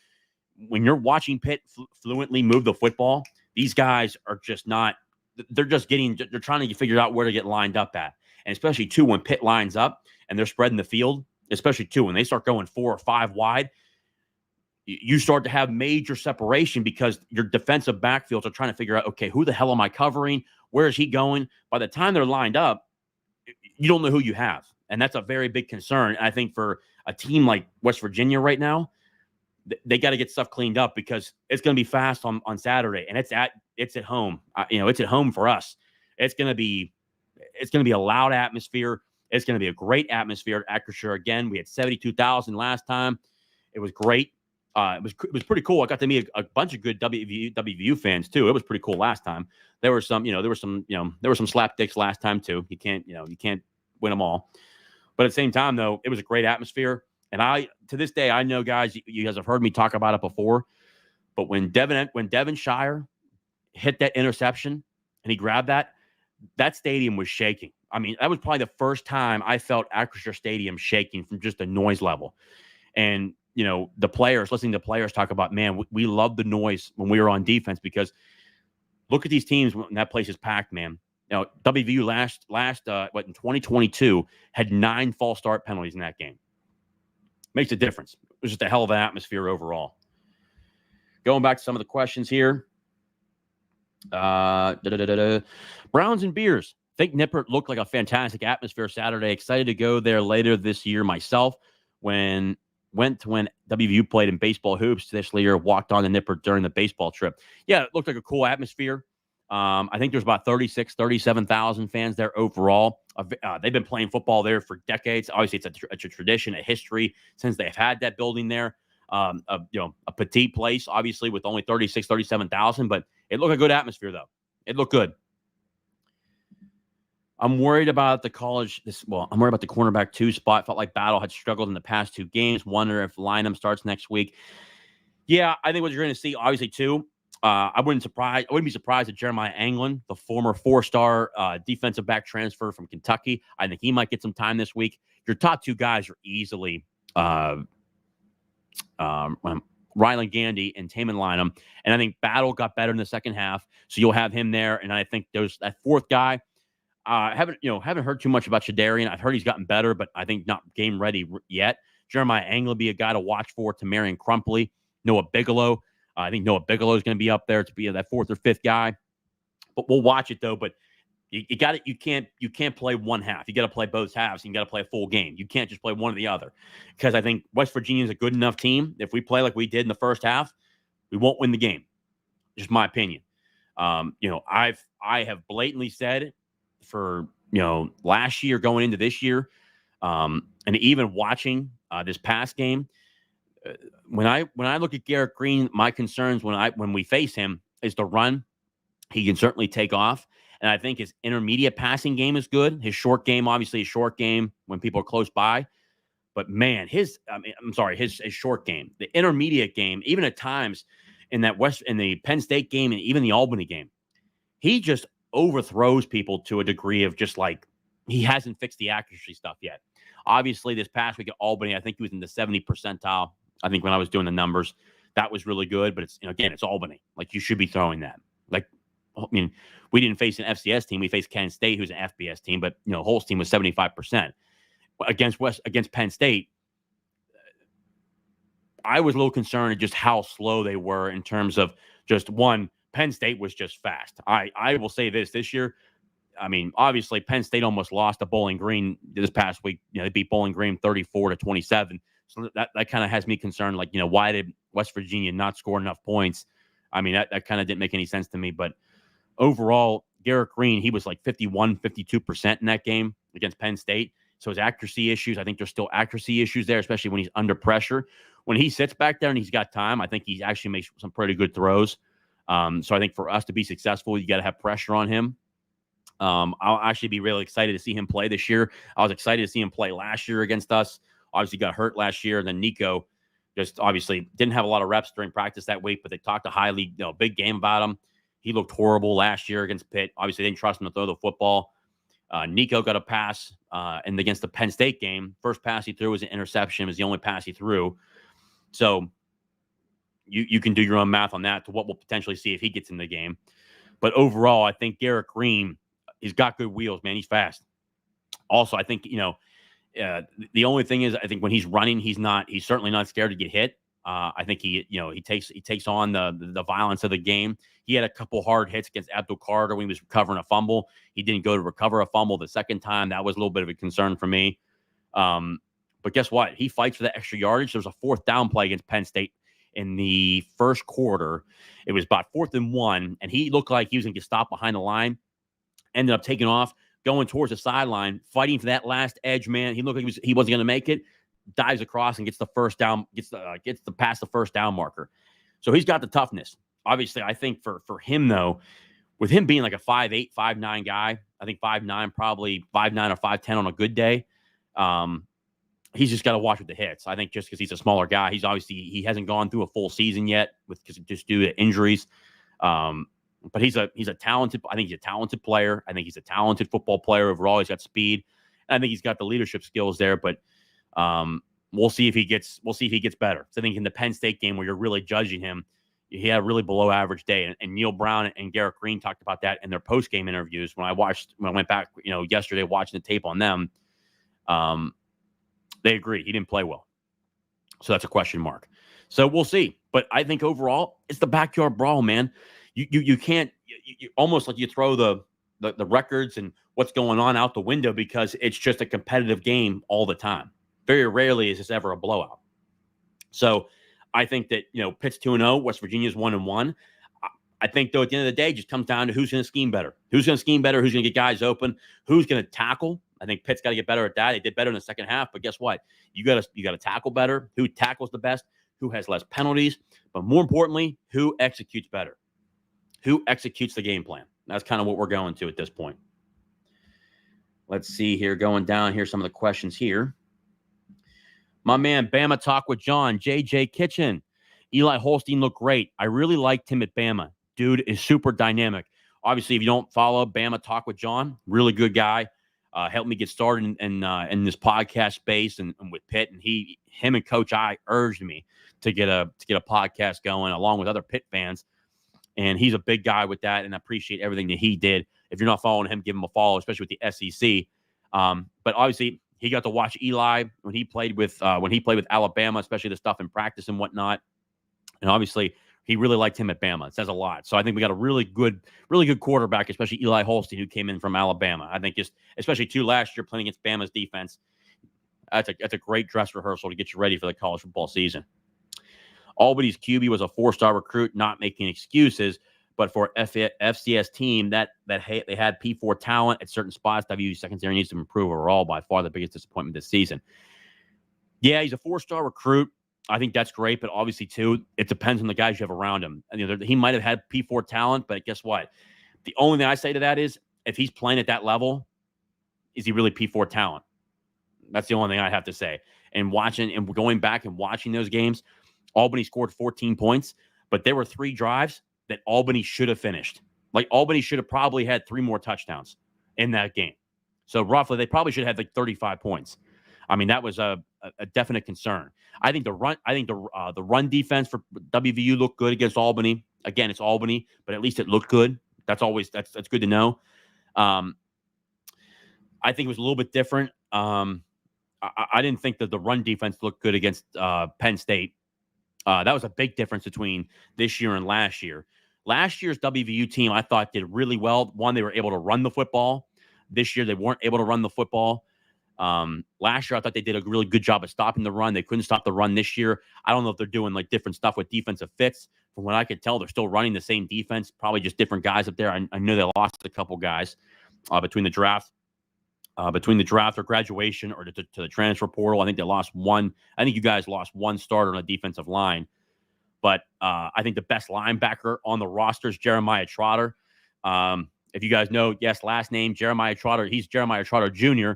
when you're watching Pitt fluently move the football, these guys are just not, they're trying to figure out where to get lined up at. And especially too, when Pitt lines up and they're spreading the field, especially too, when they start going 4 or 5 wide, you start to have major separation because your defensive backfields are trying to figure out, okay, who the hell am I covering? Where is he going? By the time they're lined up, you don't know who you have. And that's a very big concern. I think for a team like West Virginia right now, they got to get stuff cleaned up because it's going to be fast on Saturday, and it's at home. It's at home for us. It's going to be a loud atmosphere. It's going to be a great atmosphere at Acrisure again. We had 72,000 last time. It was great. It was pretty cool. I got to meet a bunch of good WVU fans too. It was pretty cool last time. There were some slapdicks last time too. You can't win them all. But at the same time though, it was a great atmosphere. And to this day, I know, guys, you guys have heard me talk about it before, but when Devin Shire hit that interception and he grabbed that stadium was shaking. I mean, that was probably the first time I felt Acrisure Stadium shaking from just the noise level. And, listening to players talk about, man, we love the noise when we were on defense because look at these teams when that place is packed, man. WVU last in 2022 had 9 false start penalties in that game. Makes a difference. It was just a hell of an atmosphere overall. Going back to some of the questions here. Browns and beers. Think Nippert looked like a fantastic atmosphere Saturday. Excited to go there later this year myself. When WVU played in baseball hoops this year, walked on to Nippert during the baseball trip. Yeah, it looked like a cool atmosphere. I think there's about 37,000 fans there overall. They've been playing football there for decades. Obviously, it's a tradition, a history since they've had that building there. A petite place, obviously, with only 37,000, but it looked a good atmosphere, though. It looked good. I'm worried about the I'm worried about the cornerback 2 spot. Felt like Battle had struggled in the past 2 games. Wonder if Lynham starts next week. Yeah, I think what you're going to see, obviously, too, I wouldn't be surprised if Jeremiah Anglin, the former 4-star defensive back transfer from Kentucky, I think he might get some time this week. Your top 2 guys are easily Rylan Gandy and Taman Lynham. And I think Battle got better in the second half, so you'll have him there. And I think that 4th guy, haven't heard too much about Shadarian. I've heard he's gotten better, but I think not game ready yet. Jeremiah Anglin will be a guy to watch for. Tamarian Crumpley, Noah Bigelow. I think Noah Bigelow is going to be up there to be that 4th or 5th guy. But we'll watch it though. But you got it. You can't play one half. You got to play both halves. You got to play a full game. You can't just play one or the other. Because I think West Virginia is a good enough team. If we play like we did in the first half, we won't win the game. Just my opinion. I have blatantly said for last year going into this year, and even watching this past game. When I look at Garrett Green, my concerns when we face him is the run. He can certainly take off, and I think his intermediate passing game is good. His short game, obviously, his short game when people are close by. But man, his short game, the intermediate game, even at times in the Penn State game and even the Albany game, he just overthrows people to a degree of just like he hasn't fixed the accuracy stuff yet. Obviously, this past week at Albany, I think he was in the 70 percentile. I think when I was doing the numbers, that was really good. But it's again, it's Albany. Like you should be throwing that. Like, I mean, we didn't face an FCS team. We faced Kent State, who's an FBS team. But Holt's team was 75% against Penn State. I was a little concerned at just how slow they were in terms of just one. Penn State was just fast. I will say this year. I mean, obviously, Penn State almost lost to Bowling Green this past week. They beat Bowling Green 34-27. So that kind of has me concerned. Like, why did West Virginia not score enough points? I mean, that kind of didn't make any sense to me. But overall, Garrett Green, he was like 51, 52% in that game against Penn State. So his accuracy issues, I think there's still accuracy issues there, especially when he's under pressure. When he sits back there and he's got time, I think he actually makes some pretty good throws. So I think for us to be successful, you got to have pressure on him. I'll actually be really excited to see him play this year. I was excited to see him play last year against us. Obviously got hurt last year. And then Nico just obviously didn't have a lot of reps during practice that week, but they talked a highly, big game about him. He looked horrible last year against Pitt. Obviously, they didn't trust him to throw the football. Nico got a pass and against the Penn State game. First pass he threw was an interception. It was the only pass he threw. So you can do your own math on that to what we'll potentially see if he gets in the game. But overall, I think Garrett Green, he's got good wheels, man. He's fast. Also, I think, the only thing is, I think when he's running, he's certainly not scared to get hit. I think he takes on the violence of the game. He had a couple hard hits against Abdul Carter when he was recovering a fumble. He didn't go to recover a fumble the second time. That was a little bit of a concern for me. But guess what? He fights for that extra yardage. There was a fourth down play against Penn State in the first quarter. It was about 4th and 1, and he looked like he was going to get stopped behind the line. Ended up taking off, going towards the sideline, fighting for that last edge, man. He looked like he wasn't going to make it. Dives across and gets the first down, gets past the first down marker. So he's got the toughness. Obviously, I think for him, though, with him being like a 5'8", 5'9" guy, I think 5'9", probably 5'9" or 5'10" on a good day, he's just got to watch with the hits. I think just because he's a smaller guy, he hasn't gone through a full season yet because just due to injuries. But he's a talented. I think he's a talented player. I think he's a talented football player overall. He's got speed. And I think he's got the leadership skills there. But we'll see if he gets better. So I think in the Penn State game where you're really judging him, he had a really below average day. And Neil Brown and Garrett Green talked about that in their post game interviews. When I went back, yesterday watching the tape on them, they agreed he didn't play well. So that's a question mark. So we'll see. But I think overall, it's the backyard brawl, man. You can't you almost like you throw the records and what's going on out the window because it's just a competitive game all the time. Very rarely is this ever a blowout. So I think that, Pitt's 2-0, West Virginia's 1-1. I think, though, at the end of the day, it just comes down to who's going to scheme better. Who's going to scheme better? Who's going to get guys open? Who's going to tackle? I think Pitt's got to get better at that. They did better in the second half, but guess what? You got to tackle better. Who tackles the best? Who has less penalties? But more importantly, who executes better? Who executes the game plan? That's kind of what we're going to at this point. Let's see here. Going down here, some of the questions here. My man, Bama Talk with John, JJ Kitchen. Eli Holstein looked great. I really liked him at Bama. Dude is super dynamic. Obviously, if you don't follow Bama Talk with John, really good guy. Helped me get started in this podcast space and with Pitt. And him and Coach I urged me to get a podcast going along with other Pitt fans. And he's a big guy with that, and I appreciate everything that he did. If you're not following him, give him a follow, especially with the SEC. But obviously, he got to watch Eli when he played with Alabama, especially the stuff in practice and whatnot. And obviously, he really liked him at Bama. It says a lot. So I think we got a really good quarterback, especially Eli Holstein, who came in from Alabama. I think especially last year playing against Bama's defense. That's a great dress rehearsal to get you ready for the college football season. Albany's QB was a 4-star recruit, not making excuses, but for FCS team that they had P4 talent at certain spots. WU secondary needs to improve overall. By far the biggest disappointment this season. Yeah, he's a 4-star recruit. I think that's great, but obviously too, it depends on the guys you have around him. And, he might have had P4 talent, but guess what? The only thing I say to that is, if he's playing at that level, is he really P4 talent? That's the only thing I have to say. And going back and watching those games, Albany scored 14 points, but there were 3 drives that Albany should have finished. Like, Albany should have probably had 3 more touchdowns in that game. So roughly, they probably should have had like 35 points. I mean, that was a definite concern. I think the run defense for WVU looked good against Albany. Again, it's Albany, but at least it looked good. That's good to know. I think it was a little bit different. I didn't think that the run defense looked good against Penn State. That was a big difference between this year and last year. Last year's WVU team, I thought, did really well. One, they were able to run the football. This year, they weren't able to run the football. Last year, I thought they did a really good job of stopping the run. They couldn't stop the run this year. I don't know if they're doing like different stuff with defensive fits. From what I could tell, they're still running the same defense, probably just different guys up there. I know they lost a couple guys between the draft or graduation or to the transfer portal. I think they lost one. I think you guys lost one starter on the defensive line. But I think the best linebacker on the roster is Jeremiah Trotter. If you guys know, yes, last name, Jeremiah Trotter. He's Jeremiah Trotter Jr.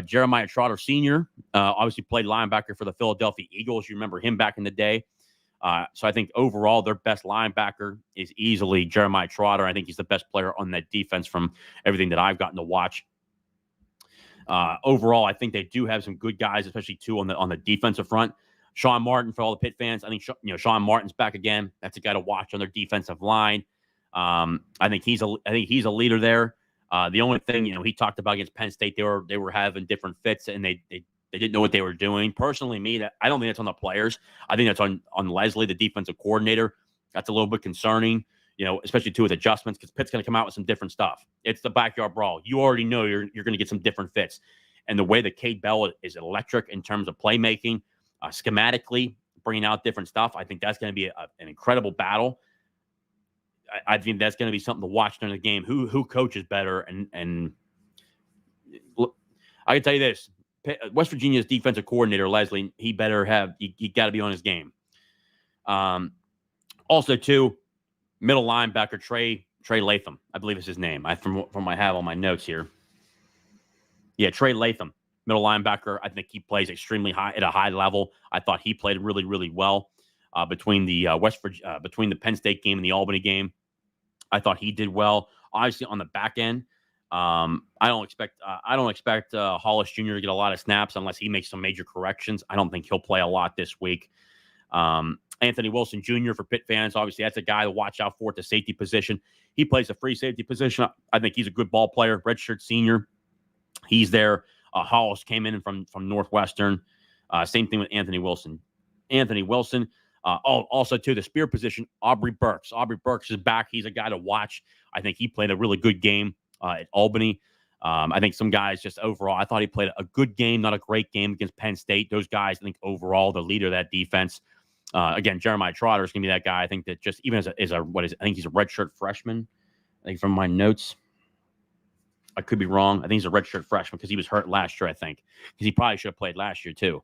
Jeremiah Trotter Sr. Obviously played linebacker for the Philadelphia Eagles. You remember him back in the day. So I think overall their best linebacker is easily Jeremiah Trotter. I think he's the best player on that defense from everything that I've gotten to watch. Overall, I think they do have some good guys, especially too on the defensive front. Sean Martin, for all the Pitt fans, I think Sean Martin's back again. That's a guy to watch on their defensive line. I think he's a leader there. The only thing he talked about against Penn State, they were having different fits and they didn't know what they were doing. Personally, I don't think that's on the players. I think that's on Leslie, the defensive coordinator. That's a little bit concerning, especially too with adjustments because Pitt's going to come out with some different stuff. It's the backyard brawl. You already know you're going to get some different fits, and the way that Cade Bell is electric in terms of playmaking. Schematically, bringing out different stuff. I think that's going to be an incredible battle. I think that's going to be something to watch during the game. Who coaches better? And look, I can tell you this: West Virginia's defensive coordinator Leslie, he got to be on his game. Also, too, middle linebacker Trey Latham, I believe is his name. From what I have on my notes here. Yeah, Trey Latham. Middle linebacker, I think he plays extremely high at a high level. I thought he played really, really well between the between the Penn State game and the Albany game. I thought he did well. Obviously, on the back end, I don't expect Hollis Jr. to get a lot of snaps unless he makes some major corrections. I don't think he'll play a lot this week. Anthony Wilson Jr. for Pitt fans, obviously that's a guy to watch out for at the safety position. He plays a free safety position. I think he's a good ball player. Redshirt senior, he's there. Hollis came in from Northwestern. Same thing with Anthony Wilson. Also, to the spear position, Aubrey Burks. Aubrey Burks is back. He's a guy to watch. I think he played a really good game at Albany. I think some guys just overall, I thought he played a good game, not a great game against Penn State. Those guys, I think overall, the leader of that defense. Again, Jeremiah Trotter is going to be that guy. I think that just even I think he's a redshirt freshman. I think from my notes. I could be wrong. I think he's a redshirt freshman because he was hurt last year, I think. Because he probably should have played last year, too.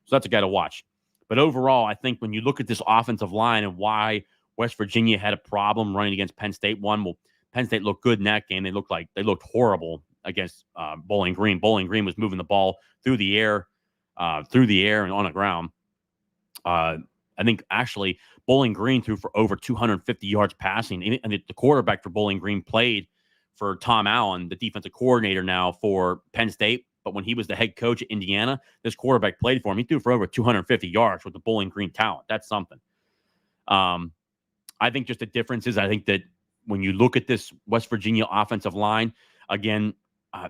So that's a guy to watch. But overall, I think when you look at this offensive line and why West Virginia had a problem running against Penn State, Penn State looked good in that game. They looked horrible against Bowling Green. Bowling Green was moving the ball through the air and on the ground. I think actually Bowling Green threw for over 250 yards passing. And the quarterback for Bowling Green played for Tom Allen, the defensive coordinator now for Penn State. But when he was the head coach at Indiana, this quarterback played for him. He threw for over 250 yards with the Bowling Green talent. That's something. I think just the difference is I think that when you look at this West Virginia offensive line, again,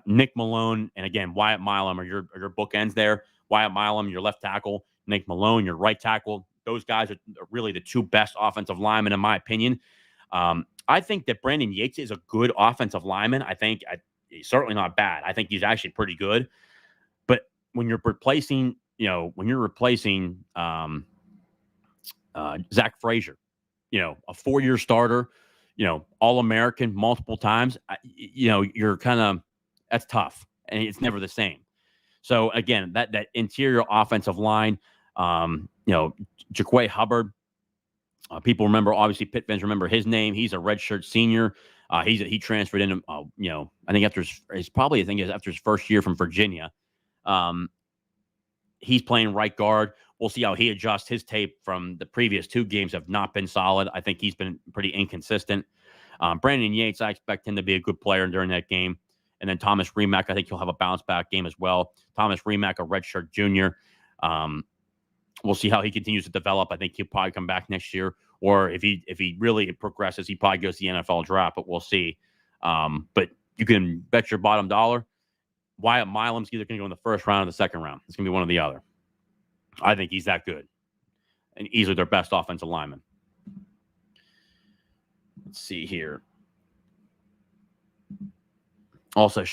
Nick Malone and, again, Wyatt Milam are your bookends there. Wyatt Milam, your left tackle. Nick Malone, your right tackle. Those guys are really the two best offensive linemen, in my opinion. I think that Brandon Yates is a good offensive lineman. I think he's certainly not bad. I think he's actually pretty good. But when you're replacing, Zach Frazier, a 4-year starter, All-American multiple times, you're kind of, that's tough. And it's never the same. So, again, that interior offensive line, Jaquay Hubbard, people remember, obviously, Pitt fans remember his name. He's a redshirt senior. He transferred in, I think after his first year from Virginia. He's playing right guard. We'll see how he adjusts. His tape from the previous 2 games have not been solid. I think he's been pretty inconsistent. Brandon Yates, I expect him to be a good player during that game. And then Thomas Remack, I think he'll have a bounce back game as well. Thomas Remack, a redshirt junior. We'll see how he continues to develop. I think he'll probably come back next year. Or if he really progresses, he probably goes to the NFL draft, but we'll see. But you can bet your bottom dollar Wyatt Milam's either going to go in the first round or the second round. It's going to be one or the other. I think he's that good. And easily their best offensive lineman. Let's see here. Also,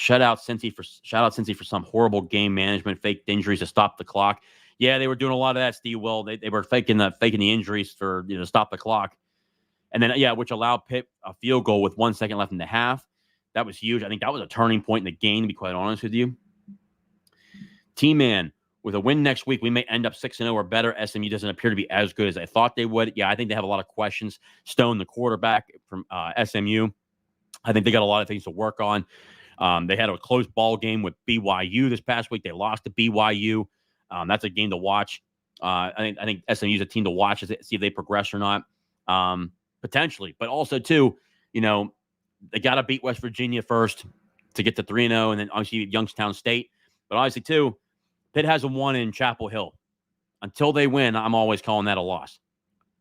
Shout out Cincy for some horrible game management, faked injuries to stop the clock. Yeah, they were doing a lot of that, Steve. Well, they were faking the injuries for to stop the clock, and then which allowed Pitt a field goal with 1 second left in the half. That was huge. I think that was a turning point in the game. To be quite honest with you, T-Man, with a win next week, we may end up 6-0 or better. SMU doesn't appear to be as good as I thought they would. Yeah, I think they have a lot of questions. Stone, the quarterback from SMU, I think they got a lot of things to work on. They had a close ball game with BYU this past week. They lost to BYU. That's a game to watch. I think SMU is a team to watch to see if they progress or not, potentially. But also, too, they got to beat West Virginia first to get to 3-0, and then obviously Youngstown State. But obviously, too, Pitt hasn't won in Chapel Hill. Until they win, I'm always calling that a loss.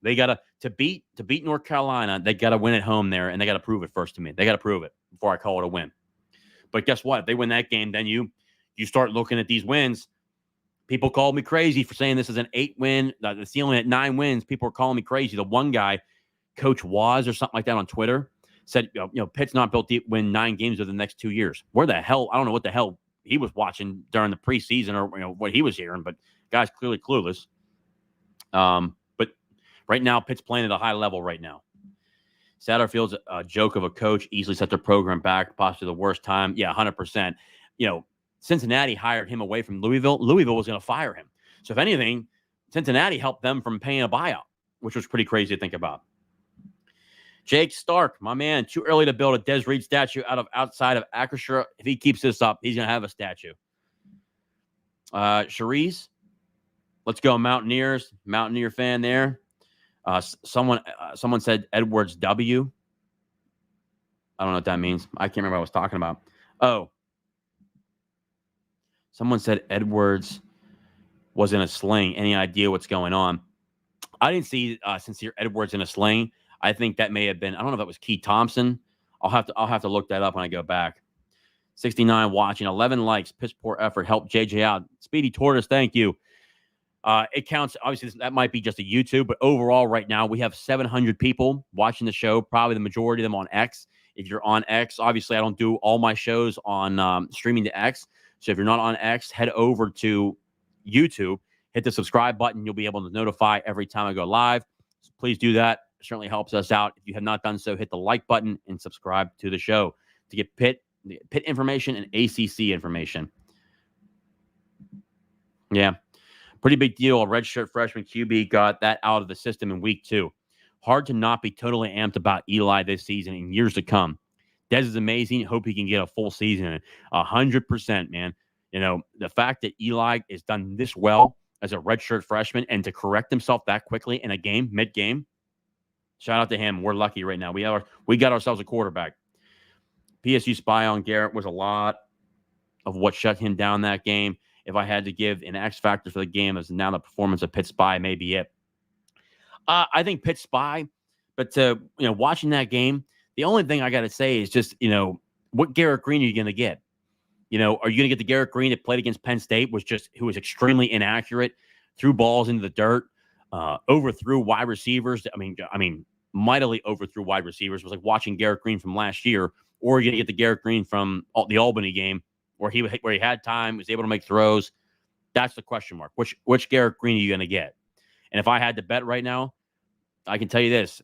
They got to beat North Carolina. They got to win at home there, and they got to prove it first to me. They got to prove it before I call it a win. But guess what? If they win that game, then you start looking at these wins. People called me crazy for saying this is an 8-win. The ceiling at 9 wins. People are calling me crazy. The one guy, Coach Waz or something like that on Twitter, said, Pitt's not built to win 9 games over the next 2 years. Where the hell? I don't know what the hell he was watching during the preseason or what he was hearing, but guy's clearly clueless. But right now, Pitt's playing at a high level right now. Satterfield's a joke of a coach, easily set their program back, possibly the worst time. Yeah, 100%. Cincinnati hired him away from Louisville. Louisville was going to fire him. So if anything, Cincinnati helped them from paying a buyout, which was pretty crazy to think about. Jake Stark, my man, too early to build a Des Reed statue outside of Acrisure. If he keeps this up, he's going to have a statue. Cherise, let's go Mountaineers. Mountaineer fan there. Someone said Edwards W. I don't know what that means. I can't remember what I was talking about. Oh. Someone said Edwards was in a sling. Any idea what's going on? I didn't see Sincere Edwards in a sling. I think that may have been, I don't know if that was Keith Thompson. I'll have to look that up when I go back. 69 watching, 11 likes, piss poor effort, help JJ out. Speedy Tortoise, thank you. It counts. Obviously, that might be just a YouTube, but overall right now we have 700 people watching the show, probably the majority of them on X. If you're on X, obviously I don't do all my shows on streaming to X. So if you're not on X, head over to YouTube, hit the subscribe button. You'll be able to notify every time I go live. So please do that. It certainly helps us out. If you have not done so, hit the like button and subscribe to the show to get Pitt information and ACC information. Yeah, pretty big deal. A redshirt freshman QB got that out of the system in week 2. Hard to not be totally amped about Eli this season and years to come. Dez is amazing. Hope he can get a full season. 100%, man. The fact that Eli is done this well as a redshirt freshman and to correct himself that quickly in a game, mid-game, shout out to him. We're lucky right now. We got ourselves a quarterback. PSU spy on Garrett was a lot of what shut him down that game. If I had to give an X factor for the game, as now the performance of Pitt spy may be it. I think Pitt spy, but watching that game, the only thing I got to say is just, what Garrett Green are you going to get? Are you going to get the Garrett Green that played against Penn State, who was extremely inaccurate, threw balls into the dirt, overthrew wide receivers? I mean, mightily overthrew wide receivers. It was like watching Garrett Green from last year, or are you going to get the Garrett Green from the Albany game where he had time, was able to make throws? That's the question mark. Which Garrett Green are you going to get? And if I had to bet right now, I can tell you this,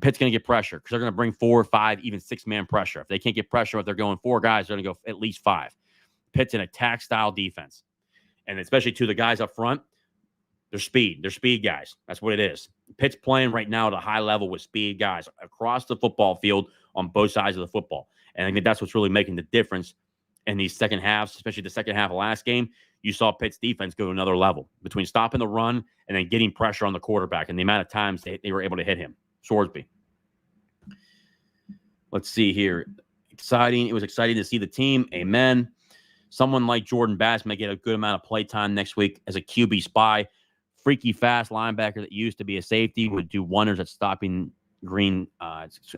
Pitt's going to get pressure because they're going to bring 4, 5, even 6-man pressure. If they can't get pressure, if they're going 4 guys, they're going to go at least 5. Pitt's an attack-style defense. And especially to the guys up front, they're speed. They're speed guys. That's what it is. Pitt's playing right now at a high level with speed guys across the football field on both sides of the football. And I think that's what's really making the difference in these second halves, especially the second half of last game. You saw Pitt's defense go to another level between stopping the run and then getting pressure on the quarterback and the amount of times they were able to hit him. Sorsby. Let's see here. Exciting. It was exciting to see the team. Amen. Someone like Jordan Bass may get a good amount of play time next week as a QB spy. Freaky fast linebacker that used to be a safety would do wonders at stopping Green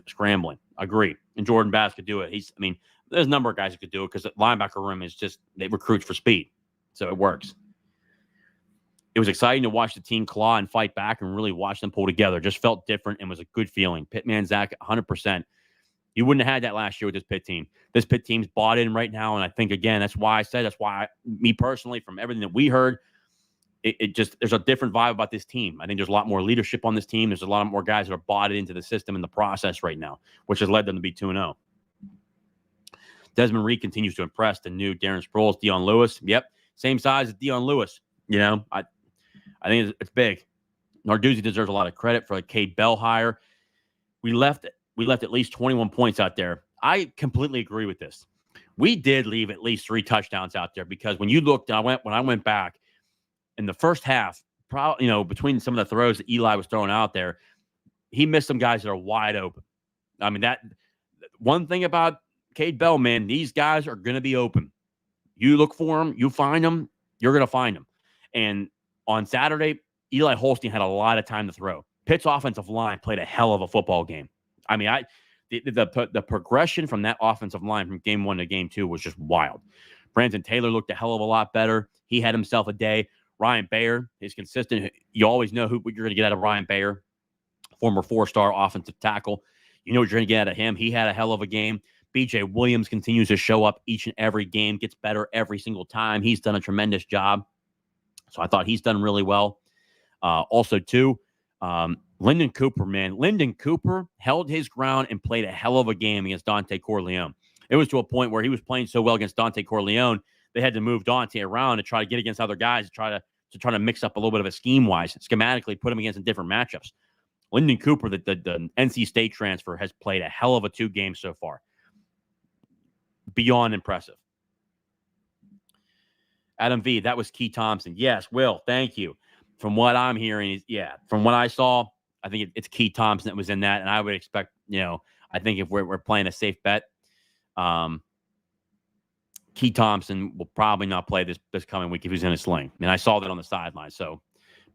scrambling. Agree. And Jordan Bass could do it. There's a number of guys who could do it because the linebacker room is just, they recruit for speed. So it works. It was exciting to watch the team claw and fight back and really watch them pull together. Just felt different and was a good feeling. Pittman Zach, 100%. You wouldn't have had that last year with this Pitt team. This Pitt team's bought in right now, and I think, again, that's why me personally, from everything that we heard, it just, there's a different vibe about this team. I think there's a lot more leadership on this team. There's a lot more guys that are bought into the system and the process right now, which has led them to be 2-0. Desmond Reed continues to impress. The new Darren Sproles, Dion Lewis. Yep, same size as Dion Lewis. I think it's big. Narduzzi deserves a lot of credit for the Cade Bell hire. We left at least 21 points out there. I completely agree with this. We did leave at least 3 touchdowns out there, because when you looked, when I went back in the first half, between some of the throws that Eli was throwing out there, he missed some guys that are wide open. I mean, that one thing about Cade Bell, man, these guys are going to be open. You look for them, you find them, you're going to find them. And on Saturday, Eli Holstein had a lot of time to throw. Pitt's offensive line played a hell of a football game. I mean, the progression from that offensive line from game 1 to game 2 was just wild. Brandon Taylor looked a hell of a lot better. He had himself a day. Ryan Bayer is consistent. You always know what you're going to get out of Ryan Bayer, former 4-star offensive tackle. You know what you're going to get out of him. He had a hell of a game. B.J. Williams continues to show up each and every game, gets better every single time. He's done a tremendous job. So I thought he's done really well. Also, too, Lyndon Cooper, man. Lyndon Cooper held his ground and played a hell of a game against Dante Corleone. It was to a point where he was playing so well against Dante Corleone, they had to move Dante around to try to get against other guys, to try to mix up a little bit of a scheme-wise, schematically put him against in different matchups. Lyndon Cooper, the NC State transfer, has played a hell of a 2 games so far. Beyond impressive. Adam V, that was Key Thompson. Yes, Will, thank you. From what I'm hearing, from what I saw, I think it's Key Thompson that was in that, and I would expect, I think if we're playing a safe bet, Key Thompson will probably not play this coming week if he's in a sling. I mean, I saw that on the sideline, so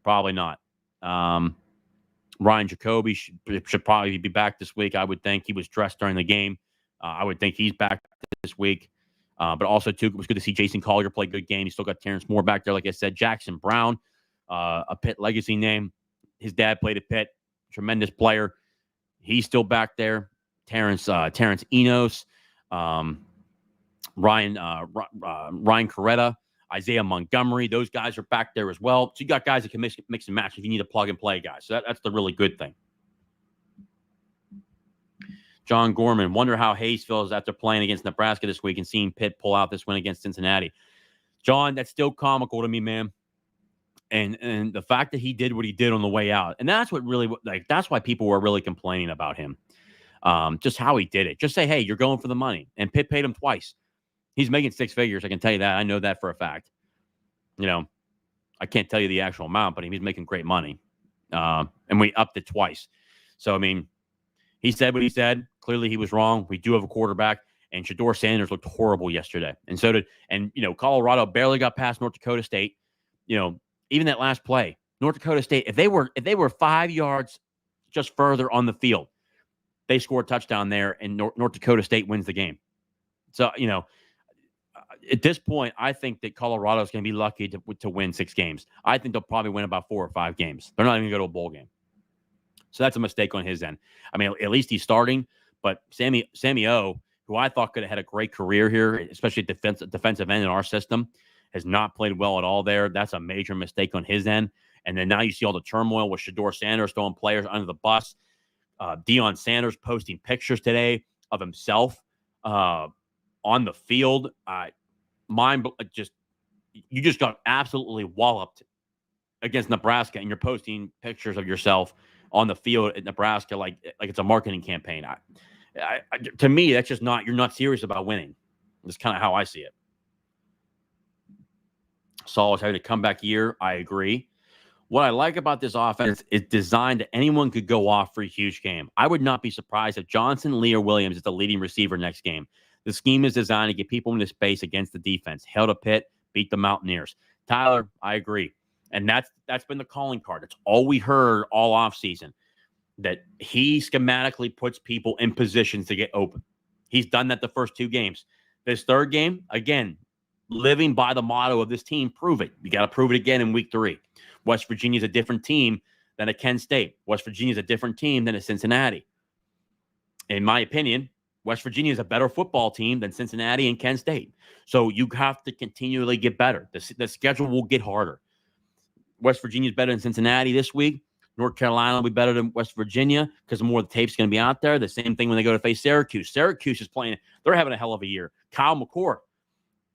probably not. Ryan Jacoby should probably be back this week. I would think. He was dressed during the game. I would think he's back this week. But also, too, it was good to see Jason Collier play a good game. He still got Terrence Moore back there, like I said. Jackson Brown, a Pitt legacy name. His dad played at Pitt. Tremendous player. He's still back there. Terrence Enos, Ryan Coretta, Isaiah Montgomery. Those guys are back there as well. So you got guys that can mix and match if you need a plug-and-play guy. So that's the really good thing. John Gorman, wonder how Hayes feels after playing against Nebraska this week and seeing Pitt pull out this win against Cincinnati. John, that's still comical to me, man. And the fact that he did what he did on the way out, and that's what really, that's why people were really complaining about him. Just how he did it. Just say, hey, you're going for the money. And Pitt paid him twice. He's making 6 figures. I can tell you that. I know that for a fact. I can't tell you the actual amount, but he's making great money. And we upped it twice. So, I mean, he said what he said. Clearly, he was wrong. We do have a quarterback, and Shedeur Sanders looked horrible yesterday. And so did, Colorado barely got past North Dakota State. Even that last play, North Dakota State, if they were 5 yards just further on the field, they scored a touchdown there, and North Dakota State wins the game. So, at this point, I think that Colorado is going to be lucky to win 6 games. I think they'll probably win about 4 or 5 games. They're not even going to go to a bowl game. So that's a mistake on his end. I mean, at least he's starting, but Sammy O, who I thought could have had a great career here, especially defensive end in our system, has not played well at all there. That's a major mistake on his end. And then now you see all the turmoil with Shedeur Sanders throwing players under the bus. Deion Sanders posting pictures today of himself on the field. You just got absolutely walloped against Nebraska, and you're posting pictures of yourself on the field at Nebraska like it's a marketing campaign. To me, that's just not, you're not serious about winning. That's kind of how I see it. Saul is having a comeback year. I agree. What I like about this offense is designed that anyone could go off for a huge game. I would not be surprised if Johnson, Lee, or Williams is the leading receiver next game. The scheme is designed to get people into space against the defense. Held a Pitt, beat the Mountaineers. Tyler, I agree. And that's been the calling card. It's all we heard all offseason, that he schematically puts people in positions to get open. He's done that the first 2 games. This third game, again, living by the motto of this team, prove it. You got to prove it again in week 3. West Virginia is a different team than a Kent State. West Virginia is a different team than a Cincinnati. In my opinion, West Virginia is a better football team than Cincinnati and Kent State. So you have to continually get better. The schedule will get harder. West Virginia is better than Cincinnati this week. North Carolina will be better than West Virginia because more of the tape's going to be out there. The same thing when they go to face Syracuse. Syracuse is playing. They're having a hell of a year. Kyle McCord.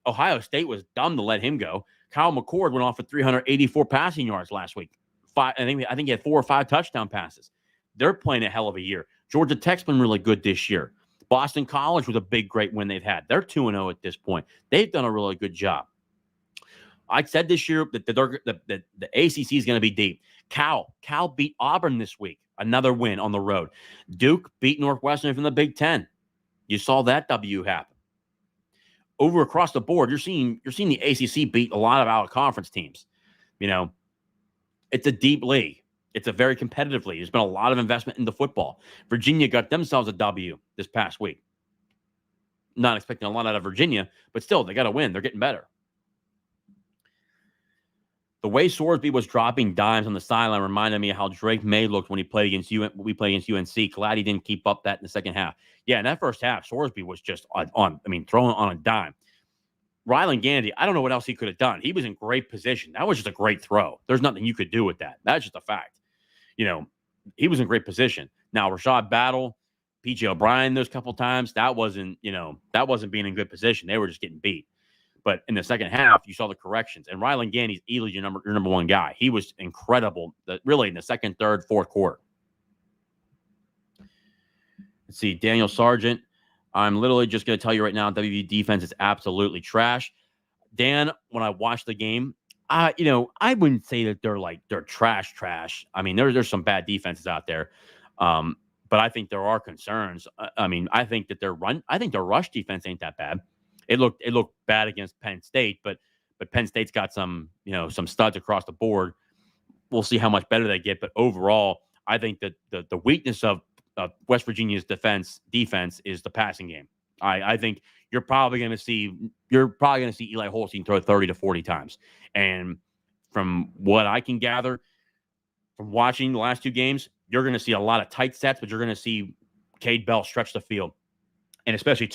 Ohio State was dumb to let him go. Kyle McCord went off for 384 passing yards last week. I think he had 4 or 5 touchdown passes. They're playing a hell of a year. Georgia Tech's been really good this year. Boston College was a big, great win they've had. They're 2-0 at this point. They've done a really good job. I said this year that the ACC is going to be deep. Cal beat Auburn this week. Another win on the road. Duke beat Northwestern from the Big Ten. You saw that W happen. Over across the board, you're seeing the ACC beat a lot of out-of-conference teams. You know, it's a deep league. It's a very competitive league. There's been a lot of investment into football. Virginia got themselves a W this past week. Not expecting a lot out of Virginia, but still, they got to win. They're getting better. The way Sorsby was dropping dimes on the sideline reminded me of how Drake May looked when we played against UNC. Glad he didn't keep up that in the second half. Yeah, in that first half, Sorsby was just throwing on a dime. Rylan Gandy, I don't know what else he could have done. He was in great position. That was just a great throw. There's nothing you could do with that. That's just a fact. You know, he was in great position. Now, Rashad Battle, P.J. O'Brien those couple times, that wasn't being in good position. They were just getting beat. But in the second half, you saw the corrections. And Rylan Gandy's easily your number one guy. He was incredible, really, in the second, third, fourth quarter. Let's see, Daniel Sargent. I'm literally just going to tell you right now, WV defense is absolutely trash. Dan, when I watched the game, I wouldn't say that they're trash. I mean, there's some bad defenses out there. But I think there are concerns. I think that their rush defense ain't that bad. It looked bad against Penn State, but Penn State's got some studs across the board. We'll see how much better they get. But overall, I think that the weakness of West Virginia's defense is the passing game. I think you're probably going to see Eli Holstein throw 30 to 40 times. And from what I can gather from watching the last 2 games, you're going to see a lot of tight sets, but you're going to see Cade Bell stretch the field, and especially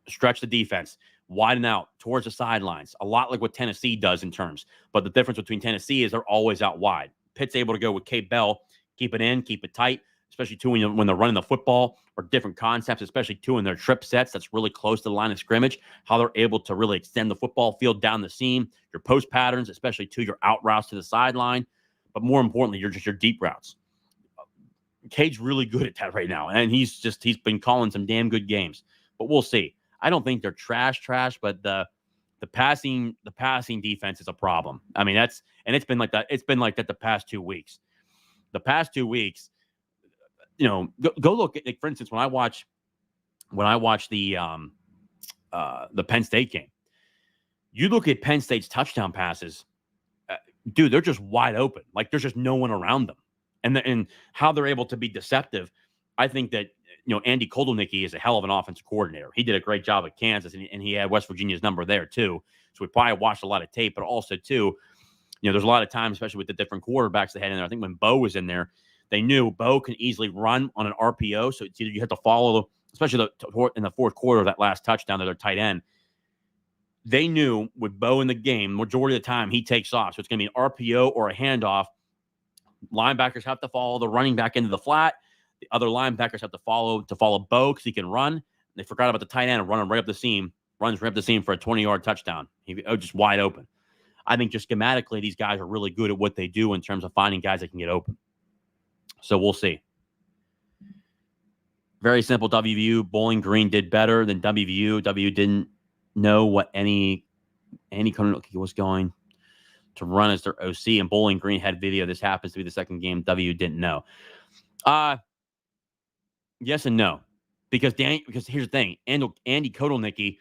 stretch the defense, widen out towards the sidelines, a lot like what Tennessee does in terms. But the difference between Tennessee is they're always out wide. Pitt's able to go with Cade Bell, keep it in, keep it tight, especially too when they're running the football, or different concepts, especially too in their trip sets that's really close to the line of scrimmage, how they're able to really extend the football field down the seam, your post patterns, especially to your out routes to the sideline, but more importantly, your deep routes. Cade's really good at that right now, and he's been calling some damn good games. But we'll see. I don't think they're trash, but the passing defense is a problem. I mean, it's been like that. It's been like that the past 2 weeks. The past 2 weeks, go look at, like, for instance, when I watch the Penn State game, you look at Penn State's touchdown passes, dude, they're just wide open. Like, there's just no one around them, and how they're able to be deceptive. I think that Andy Kotelnicki is a hell of an offensive coordinator. He did a great job at Kansas, and he had West Virginia's number there too. So we probably watched a lot of tape, but also too, there's a lot of times, especially with the different quarterbacks they had in there. I think when Bo was in there, they knew Bo can easily run on an RPO. So it's either you have to follow, especially in the fourth quarter of that last touchdown to their tight end. They knew with Bo in the game, majority of the time he takes off. So it's going to be an RPO or a handoff. Linebackers have to follow the running back into the flat. The other linebackers have to follow Bo because he can run. They forgot about the tight end and runs right up the seam for a 20-yard touchdown. Just wide open. I think just schematically, these guys are really good at what they do in terms of finding guys that can get open. So we'll see. Very simple WVU. Bowling Green did better than WVU. WVU didn't know what Andy Kotelnicki was going to run as their OC, and Bowling Green had video. This happens to be the second game WVU didn't know. Yes and no, because here's the thing: Andy Kotelnicki,